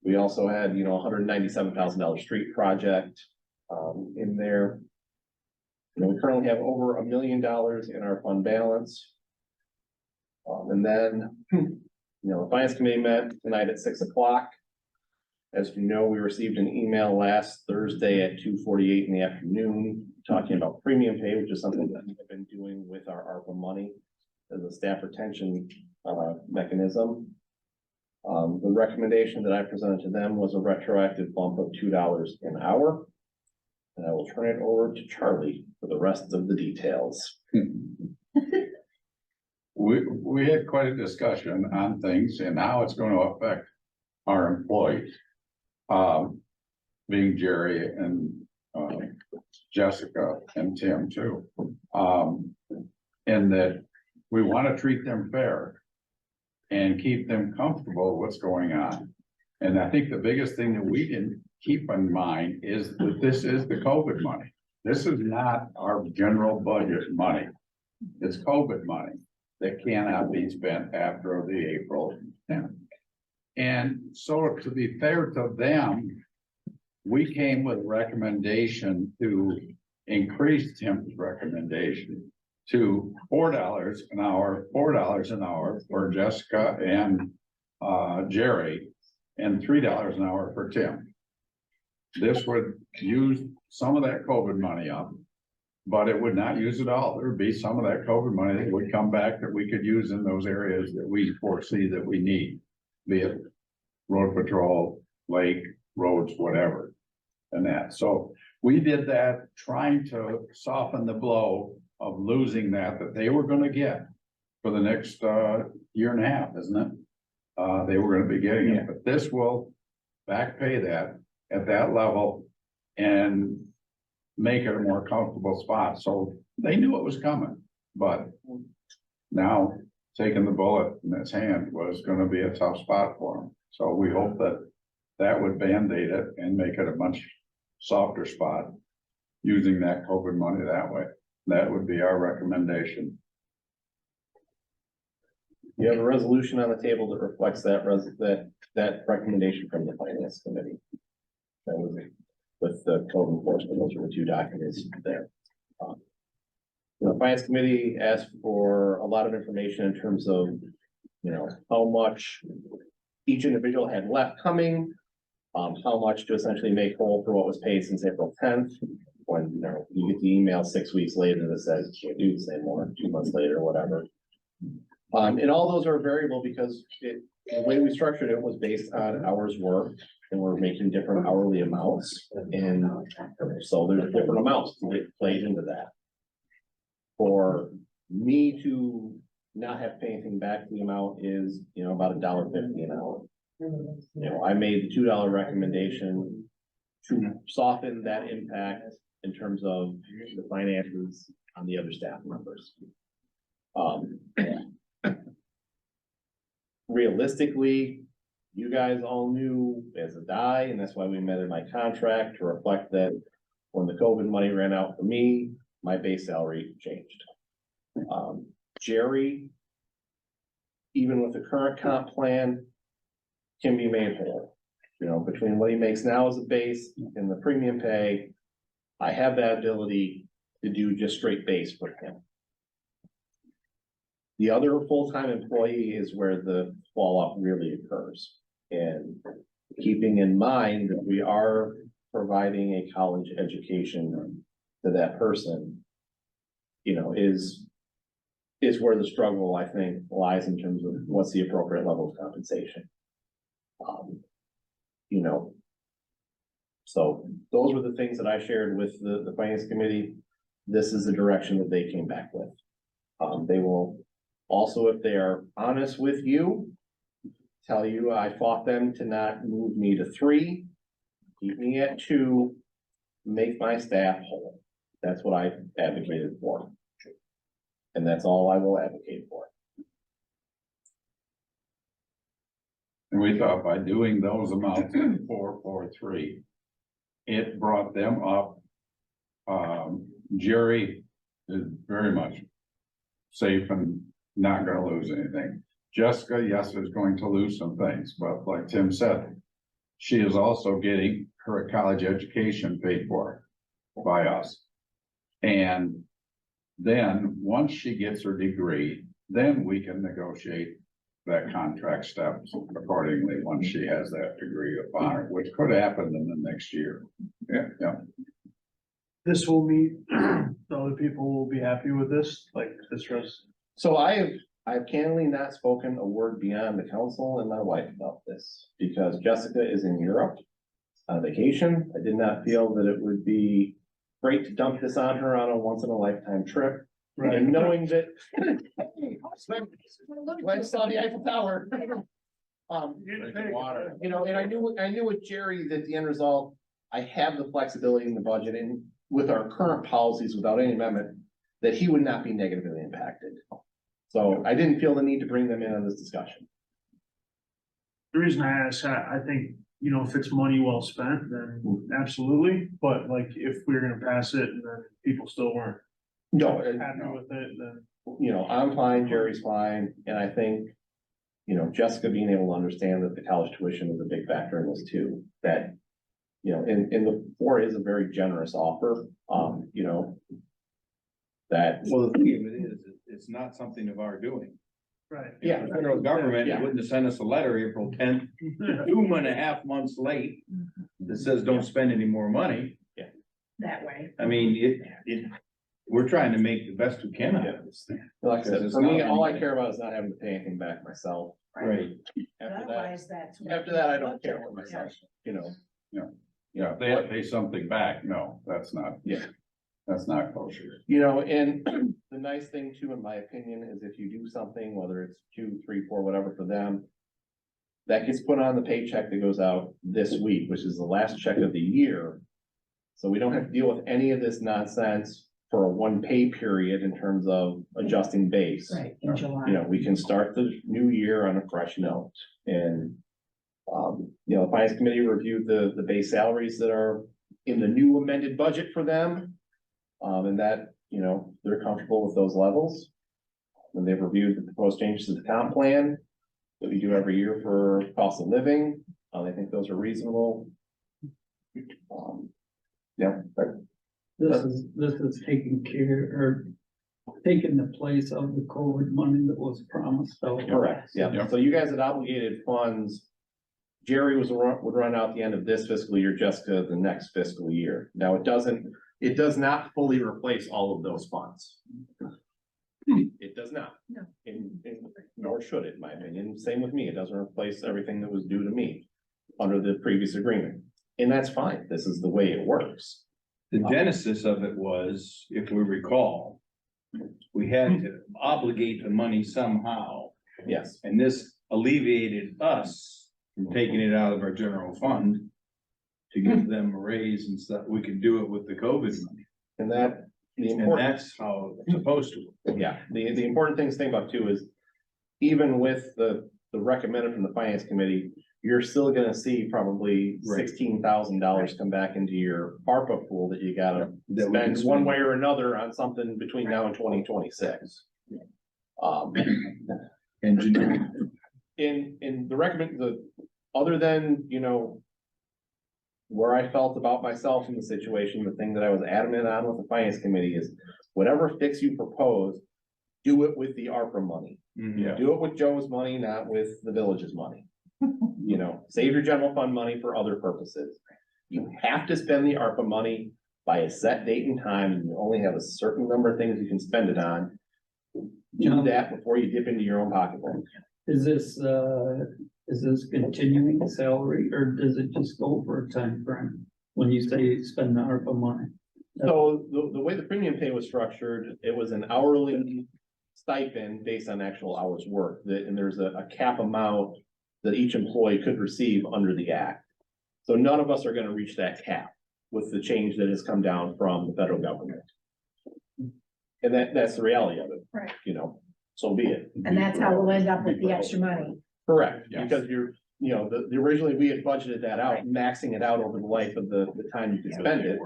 We also had, $197,000 street project, in there. We currently have over $1 million in our fund balance. And then, the finance committee met tonight at 6 o'clock. As you know, we received an email last Thursday at 2:48 in the afternoon, talking about premium pay, which is something that we've been doing with our ARPA money as a staff retention, mechanism. The recommendation that I presented to them was a retroactive bump of $2 an hour. And I will turn it over to Charlie for the rest of the details. We had quite a discussion on things and how it's going to affect our employees. Being Jerry and Jessica and Tim too. And that we want to treat them fair and keep them comfortable with what's going on. And I think the biggest thing that we can keep in mind is that this is the COVID money. This is not our general budget money. It's COVID money that cannot be spent after the April 10th. And so to be fair to them, we came with a recommendation to increase Tim's recommendation to $4 an hour for Jessica and Jerry, and $3 an hour for Tim. This would use some of that COVID money up, but it would not use it all. There would be some of that COVID money that would come back that we could use in those areas that we foresee that we need, be it road patrol, lake, roads, whatever, and that. So we did that trying to soften the blow of losing that they were gonna get for the next year and a half, isn't it? They were gonna be getting it, but this will back pay that at that level and make it a more comfortable spot. So they knew it was coming, but now taking the bullet in his hand was gonna be a tough spot for him. So we hope that that would Band-Aid it and make it a much softer spot using that COVID money that way. That would be our recommendation. You have a resolution on the table that reflects that that recommendation from the finance committee. That was with the code enforcement, those are the two documents there. The finance committee asked for a lot of information in terms of, how much each individual had left coming, how much to essentially make whole for what was paid since April 10th. When, you get the email 6 weeks later that says you can't do this anymore, 2 months later, whatever. And all those are variable because the way we structured it was based on hours worked, and we're making different hourly amounts. And so there's different amounts to get played into that. For me to not have to pay anything back, the amount is, about $1.50 an hour. I made the $2 recommendation to soften that impact in terms of the finances on the other staff members. Realistically, you guys all knew as a die, and that's why we amended my contract to reflect that when the COVID money ran out for me, my base salary changed. Jerry, even with the current comp plan, can be made whole. Between what he makes now as a base and the premium pay, I have that ability to do just straight base for him. The other full-time employee is where the fall off really occurs. And keeping in mind that we are providing a college education to that person, is where the struggle, I think, lies in terms of what's the appropriate level of compensation. So those were the things that I shared with the finance committee. This is the direction that they came back with. They will Also, if they are honest with you, tell you I fought them to not move me to 3, keep me at 2, make my staff whole. That's what I advocated for. And that's all I will advocate for. And we thought by doing those amounts in 443, it brought them up. Jerry is very much safe and not gonna lose anything. Jessica, yes, is going to lose some things, but like Tim said, she is also getting her college education paid for by us. And then, once she gets her degree, then we can negotiate that contract steps accordingly, once she has that degree upon her, which could happen in the next year. Yeah. This will meet, the other people will be happy with this, like this was. So I've candidly not spoken a word beyond the council and my wife about this, because Jessica is in Europe on vacation. I did not feel that it would be great to dump this on her on a once in a lifetime trip. And knowing that. I saw the Eiffel Tower. Water. You know, and I knew with Jerry that the end result, I have the flexibility in the budget and with our current policies without any amendment, that he would not be negatively impacted. So I didn't feel the need to bring them in on this discussion. The reason I ask, I think, you know, if it's money well spent, then absolutely, but like, if we're gonna pass it and then people still weren't No, happy with it, then. you know, I'm fine, Jerry's fine, and I think, you know, Jessica being able to understand that the college tuition is a big factor in this too, that, you know, in the 4 is a very generous offer, you know, that, Well, the thing of it is, it's not something of our doing. Right. yeah. The federal government Yeah. wouldn't have sent us a letter April 10th, 2.5 months late, that says don't spend any more money. That way. I mean, we're trying to make the best we can out of this thing. Like I Because said, it's for me, not all I anything. care about is not having to pay anything back myself. Right. After that, Otherwise, that's. what- after that, I don't care for myself, you know. Yeah, if they have to pay something back, no, that's not. Yeah. That's not kosher. You know, and the nice thing too, in my opinion, is if you do something, whether it's 2, 3, 4, whatever for them. That gets put on the paycheck that goes out this week, which is the last check of the year. So we don't have to deal with any of this nonsense for a 1 pay period in terms of adjusting base. Right, in July. You know, we can start the new year on a fresh note and. You know, the finance committee reviewed the base salaries that are in the new amended budget for them. And that, you know, they're comfortable with those levels. And they've reviewed the proposed changes to the comp plan that we do every year for cost of living. I think those are reasonable. Yeah, This is taking care or taking the place of the COVID money that was promised. So correct, yeah. Yep. So you guys had obligated funds. Jerry would run out the end of this fiscal year, Jessica the next fiscal year. Now, it does not fully replace all of those funds. It does not. No. Nor should it, in my opinion. Same with me. It doesn't replace everything that was due to me under the previous agreement. And that's fine. This is the way it works. The genesis of it was, if we recall, we had to obligate the money somehow, Yes, and this alleviated us from taking it out of our general fund to give them a raise and stuff. We could do it with the COVID money. and that, the And important, that's how it's supposed to. yeah, the important thing to think about too is even with the recommended from the finance committee, you're still gonna see probably Right. $16,000 come back into your ARPA pool that you gotta That we can spend one way or another on something between now and 2026. Engineering. In other than, you know, where I felt about myself in the situation, the thing that I was adamant on with the finance committee is whatever fix you propose, do it with the ARPA money. Yeah. Do it with Joe's money, not with the village's money. You know, save your general fund money for other purposes. You have to spend the ARPA money by a set date and time, and you only have a certain number of things you can spend it on. Do that before you dip into your own pocketbook. is this continuing salary or does it just go for a time frame? When you say spend the ARPA money? So the way the premium pay was structured, it was an hourly stipend based on actual hours worked, and there's a cap amount that each employee could receive under the act. So none of us are gonna reach that cap with the change that has come down from the federal government. And that's the reality of it. Right. You know, so be it. And that's how we'll end up with the extra money. Correct, Yes. because originally we had budgeted that out, maxing it out over the life of the time you can spend it.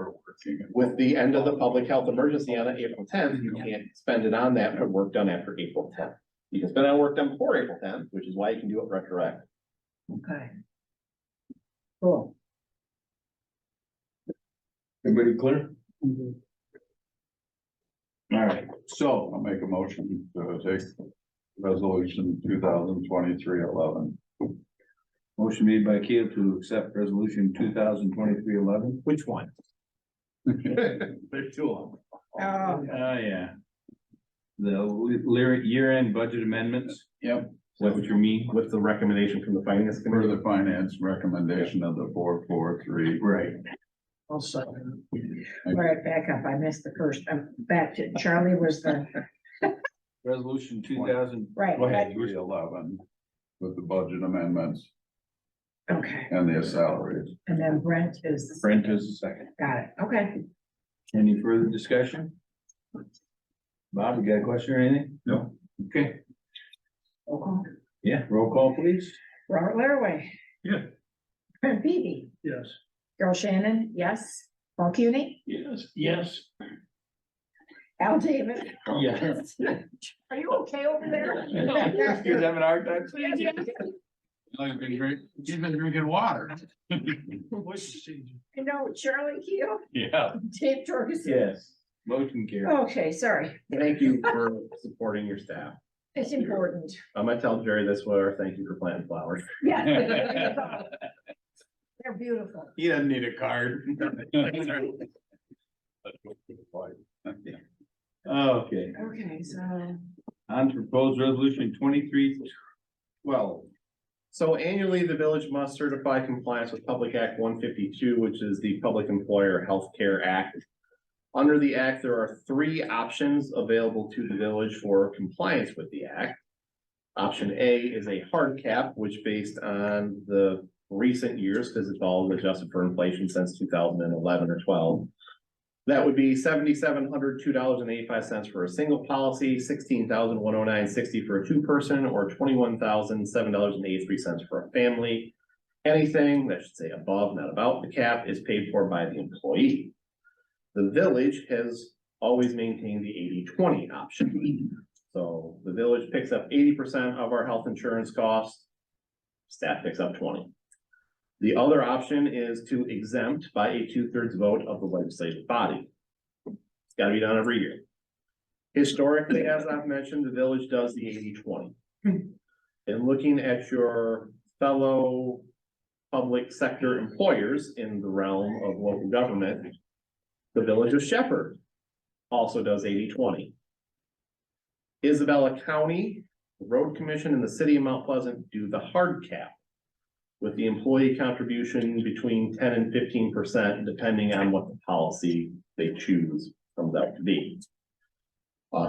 With the end of the public health emergency on April 10th, you can't spend it on that for work done after April 10th. You can spend it on work done before April 10th, which is why you can do it retroactive. Okay. Cool. Everybody clear? All right, so I'll make a motion to take resolution 2023-11. motion made by Keel to accept resolution 2023-11. Which one? There's two of them. Oh, Yeah. The year-end budget amendments, Yep. is that what you mean? With the recommendation from the finance For committee. the finance recommendation of the 443. Right. I'll second. right, back up. I missed the first, back to Charlie was the, Resolution 2000, right. Go ahead. 311 with the budget amendments Okay, and their salaries. and then Brent is, Brent is the second. got it, okay. Any further discussion? Bob, you got a question or anything? No. Okay, Roll call. yeah, roll call, please. Robert Laraway. Yeah. Brent Peavy, Yes. Carol Shannon, yes. Paul Cuny, Yes. Al David. Yes. Are you okay over there? You're having a hard time? He's been drinking water. Voice changing. I know, Charlie Keel, Yeah. Dave Torgerson. Yes. Motion carried. Okay, sorry, Thank you for supporting your staff. it's important. I might tell Jerry this way, or thank you for planting flowers. Yeah. They're beautiful. He doesn't need a card. Okay, Okay, so, on to proposed resolution 2312. So annually, the village must certify compliance with Public Act 152, which is the Public Employer Health Care Act. Under the act, there are three options available to the village for compliance with the act. Option A is a hard cap, which based on the recent years, because it's all adjusted for inflation since 2011 or 12. That would be $7,702.85 for a single policy, $16,109.60 for a two-person, or $21,007.83 for a family. Anything that should say above, not about the cap, is paid for by the employee. The village has always maintained the 80-20 option. So the village picks up 80% of our health insurance costs. Staff picks up 20. The other option is to exempt by a 2/3 vote of the legislative body. It's gotta be done every year. Historically, as I've mentioned, the village does the 80-20. And looking at your fellow public sector employers in the realm of local government, the village of Shepherd also does 80-20. Isabella County, the Road Commission, and the city of Mount Pleasant do the hard cap, with the employee contribution between 10 and 15%, depending on what the policy they choose comes out to be.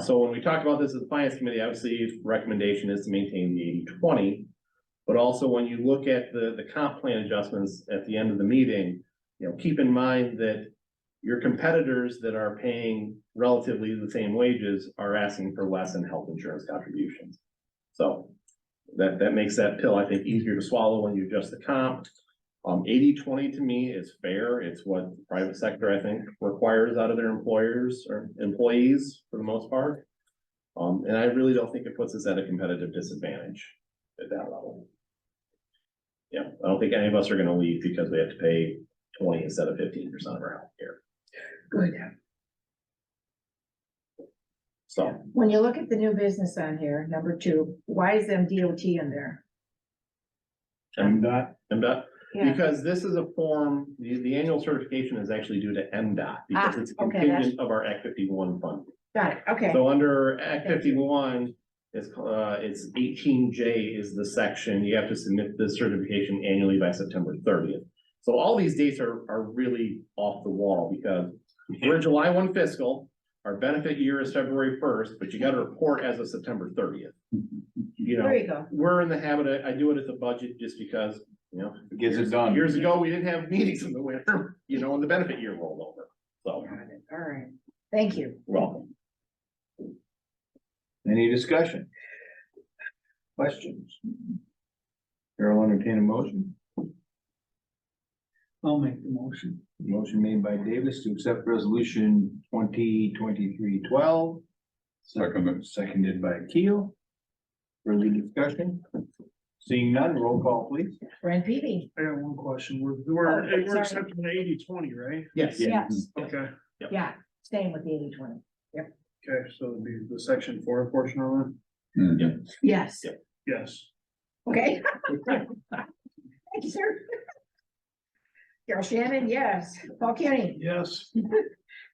So when we talk about this as the finance committee, obviously recommendation is to maintain the 80-20. But also when you look at the comp plan adjustments at the end of the meeting, keep in mind that your competitors that are paying relatively the same wages are asking for less in health insurance contributions. So that makes that pill, I think, easier to swallow when you adjust the comp. 80-20 to me is fair. It's what the private sector, I think, requires out of their employers or employees for the most part. And I really don't think it puts us at a competitive disadvantage at that level. Yeah, I don't think any of us are gonna leave because we have to pay 20 instead of 15% of our health care. Good. So, When you look at the new business on here, number 2, why is MDOT in there? MDOT, Yeah, because this is a form, the annual certification is actually due to MDOT because it's okay, contingent of our Act 51 fund. got it, okay. So under Act 51, it's 18J is the section, you have to submit this certification annually by September 30th. So all these dates are really off the wall because we're July 1 fiscal, our benefit year is February first, but you gotta report as of September 30th. You know, There you go. we're in the habit of, I do it as a budget just because, you know. Gets it done. Years ago, we didn't have meetings in the winter, you know, and the benefit year rolled over, so, All right, thank you. welcome. Any discussion? Questions? Carol, entertain a motion. I'll make the motion. Motion made by Davis to accept resolution 2023-12. Second. Seconded by Keel. Further discussion? Seeing none, roll call please. Brent Peavy, I got one question. We're sorry. accepting the 80-20, right? Yes. yes, Okay, yeah, staying with the 80-20. okay, so it'd be the section 4 portion of it? Mhm. Yes, Yep. Yes. okay. Thank you, sir. Carol Shannon, yes. Paul Cuny, Yes.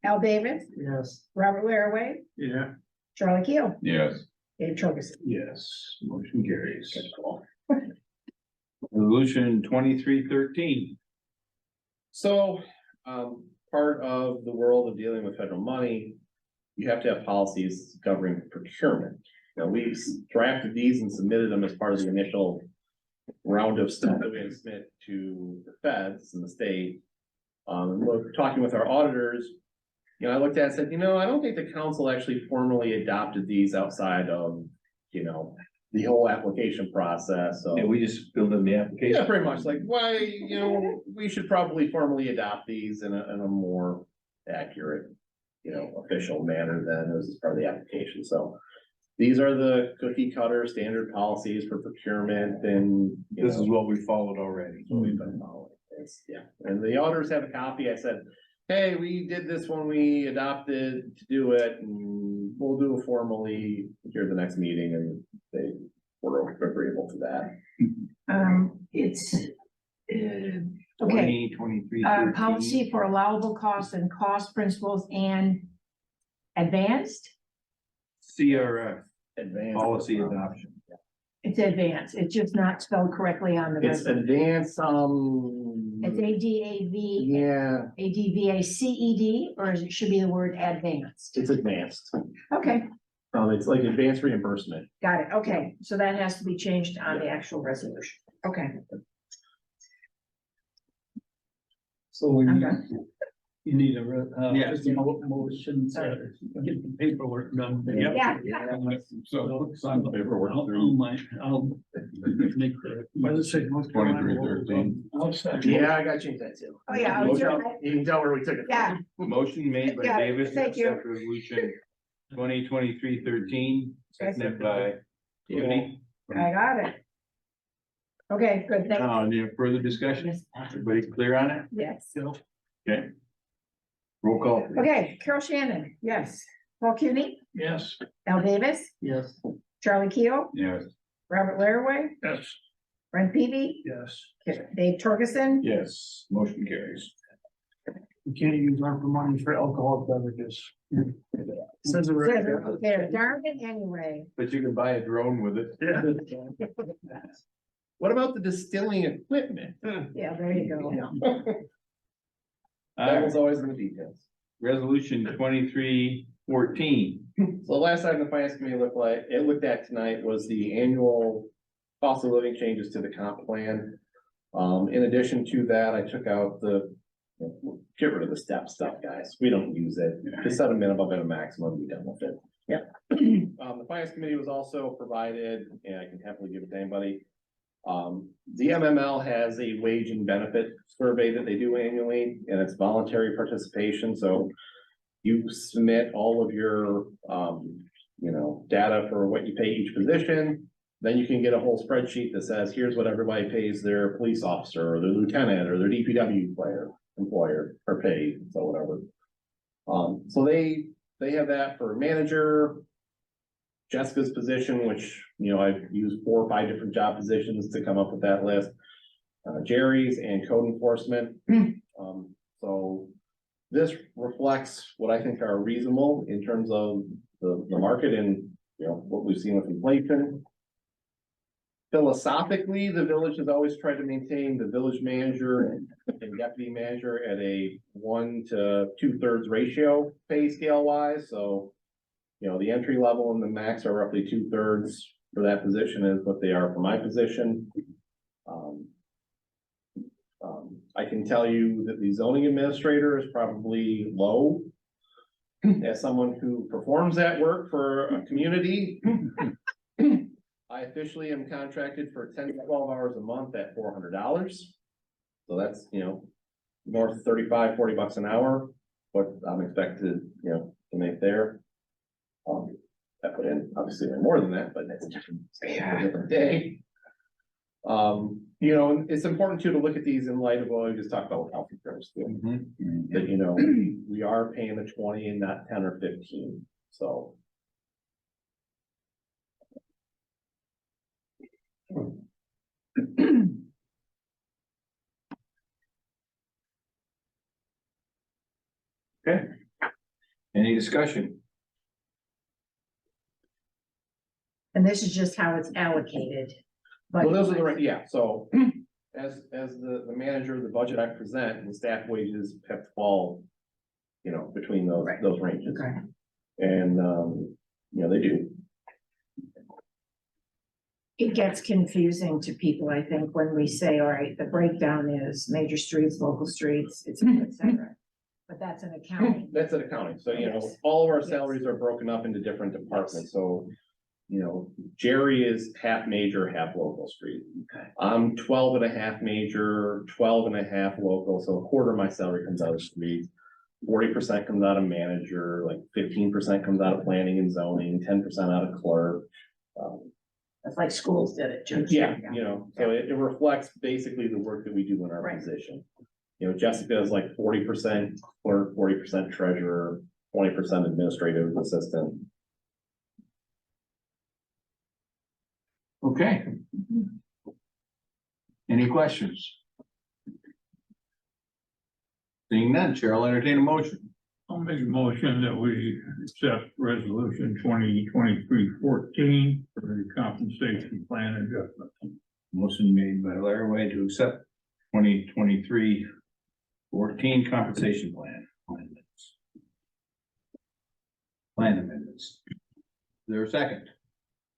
Al Davis, Yes. Robert Laraway, Yeah. Charlie Keel, Yes. Dave Torgerson. Yes, motion carries. Resolution 23-13. So, part of the world of dealing with federal money, you have to have policies governing procurement. Now, we've drafted these and submitted them as part of the initial round of stuff that we had to submit to the feds and the state. We're talking with our auditors, you know, I looked at it and said, you know, I don't think the council actually formally adopted these outside of, you know, the whole application process, so. And we just filled in the application. Yeah, pretty much, like, why, you know, we should probably formally adopt these in a more accurate, you know, official manner than as part of the application, so. These are the cookie cutter standard policies for procurement and. you This is know, what we followed already. what we've been following. Yeah, and the auditors have a copy. I said, hey, we did this when we adopted to do it, and we'll do it formally here at the next meeting, and they were agreeable to that. It's, okay, 2023. policy for allowable costs and cost principles and advanced, CRF, Advanced. policy adoption. it's advanced, it's just not spelled correctly on the It's resolution. advanced, It's ADAV, yeah, ADVACED, or it should be the word advanced. it's advanced. Okay, It's like advanced reimbursement. got it, okay, so that has to be changed on the actual resolution, okay, So we, I'm done. you need a, Yeah. motion to get the paperwork done. Yeah. So sign the paperwork I'll through make the. Why does it say North Carolina? 23-13. I'll second. Yeah, I gotta change that too. Oh, yeah, I was You doing can tell where we took it. from. Yeah, Motion made by Yeah, Davis to thank you. accept resolution 2023-13, seconded by Tiffany. I got it. Okay, good, thank Any further discussion? you. Everybody clear on it? Yes, Okay. Roll call. please. okay, Carol Shannon, yes, Paul Cuny, Yes. Al Davis, Yes. Charlie Keel, Yes. Robert Laraway, Yes. Brent Peavy, Yes. Dave Torgerson. Yes, motion carries. We can't use ARPA money for alcoholic beverages. Says it right there. They're darn it anyway. But you can buy a drone with it. Yeah. What about the distilling equipment? Yeah, there you go. That was always in the details. Resolution 23-14. So the last item the finance committee looked at tonight was the annual cost of living changes to the comp plan. In addition to that, I took out get rid of the step stuff, guys. We don't use it. Just set a minimum and a maximum, be done with it. Yeah. The finance committee was also provided, and I can happily give it to anybody. The MML has a wage and benefit survey that they do annually, and it's voluntary participation, so you submit all of your, you know, data for what you pay each position. Then you can get a whole spreadsheet that says, here's what everybody pays their police officer, or their lieutenant, or their DPW employer, or paid, so whatever. So they have that for manager. Jessica's position, which, you know, I've used 4 or 5 different job positions to come up with that list. Jerry's and code enforcement. So this reflects what I think are reasonable in terms of the market and, you know, what we've seen with inflation. Philosophically, the village has always tried to maintain the village manager and deputy manager at a 1 to 2/3 ratio pay scale wise, so. You know, the entry level and the max are roughly 2/3 for that position is what they are for my position. I can tell you that the zoning administrator is probably low. As someone who performs that work for a community. I officially am contracted for 10 to 12 hours a month at $400. So that's, you know, north of 35, 40 bucks an hour, what I'm expected, you know, to make there. I put in obviously more than that, but that's a different day. You know, it's important too to look at these in light of what we just talked about with health insurance. That, you know, we are paying the 20 and not 10 or 15, so. Okay. Any discussion? And this is just how it's allocated. Well, those are the right, yeah, so as the manager, the budget I present, the staff wages have to fall. You know, between Right. those ranges. Okay. And, you know, they do. It gets confusing to people, I think, when we say, all right, the breakdown is major streets, local streets, et cetera. But that's an accounting. That's an accounting, so, you know, Yes. all of our Yes. salaries are broken up into different departments, so. You know, Jerry is half major, half local street. Okay. I'm 12.5 major, 12.5 local, so a quarter of my salary comes out of street. 40% comes out of manager, like 15% comes out of planning and zoning, 10% out of clerk. That's like schools did it. Judge. Yeah, you know, so it reflects basically the work that we do in our Right. position. You know, Jessica is like 40% clerk, 40% treasurer, 20% administrative assistant. Okay. Any questions? Seeing none, Chair will entertain a motion. I'll make a motion that we accept resolution 2023-14 for the compensation plan adjustment. Motion made by Larry Way to accept 2023-14 compensation plan amendments. Plan amendments. Is there a second?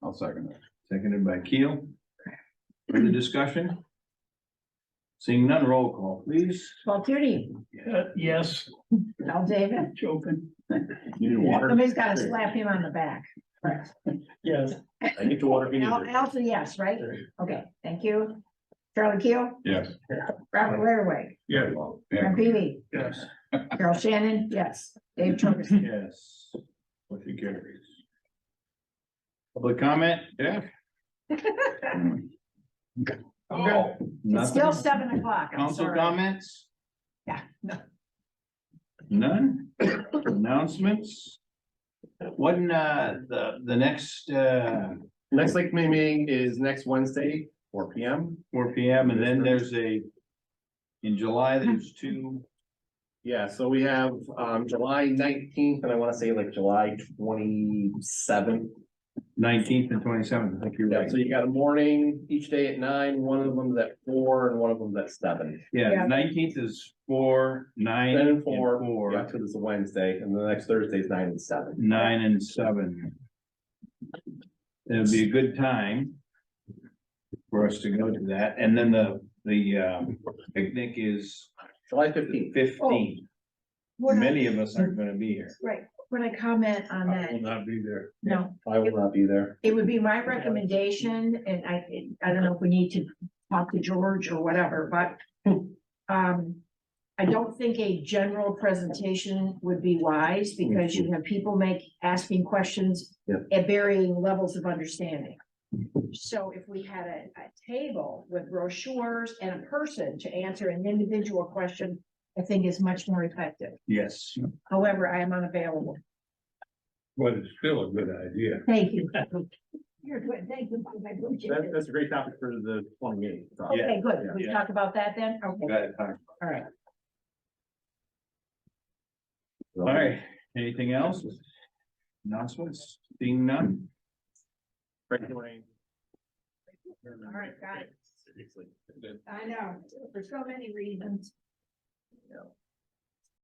I'll second it. Seconded by Keel. Further discussion? Seeing none, roll call, please. Paul Tierney, Yes, Al David, joking, You need water? somebody's gotta slap him on the back. yes. I get your water if you need Al, it. Al's a yes, right? Okay, thank you. Charlie Keel, Yes. Robert Laraway, Yeah, Ken Peavy, yes. Carol Shannon, yes, Dave Torgerson. Yes. Motion carries. Public comment? Yeah. Oh, it's still 7 o'clock, I'm Council sorry. comments? Yeah, no. None? Announcements? When, the next, Next lake committee meeting is next Wednesday, 4 p.m. 4 p.m. and then there's in July, there's two. Yeah, so we have July 19th and I want to say like July 27th. 19th and 27th, I think you're Yeah, right. so you got a morning each day at 9, one of them's at 4 and one of them's at 7. Yeah, Yeah. 19th is 4, 9 9 and and 4, 4, yeah, because it's a Wednesday, and the next Thursday is 9 and 7. 9 and 7. It'll be a good time for us to go to that. And then the picnic is July the 15th. 15th. Would I- Many of us aren't gonna be here. Right, would I comment on I will that? not be there. No, I will not be there. it would be my recommendation, and I don't know if we need to talk to George or whatever, but I don't think a general presentation would be wise, because you have people asking questions Yeah. at varying levels of understanding. So if we had a table with brochures and a person to answer an individual question, I think is much more effective. Yes. However, I am unavailable. But it's still a good idea. Thank you. You're good, thank you. I appreciate it. That's a great topic for the 28th. so. Okay, good. We Yeah. talk about that then? Okay, Got it. All all right. right, anything else? Announcements? Seeing none? Frank Lorraine. All right, got it. Seriously. I know, for so many reasons.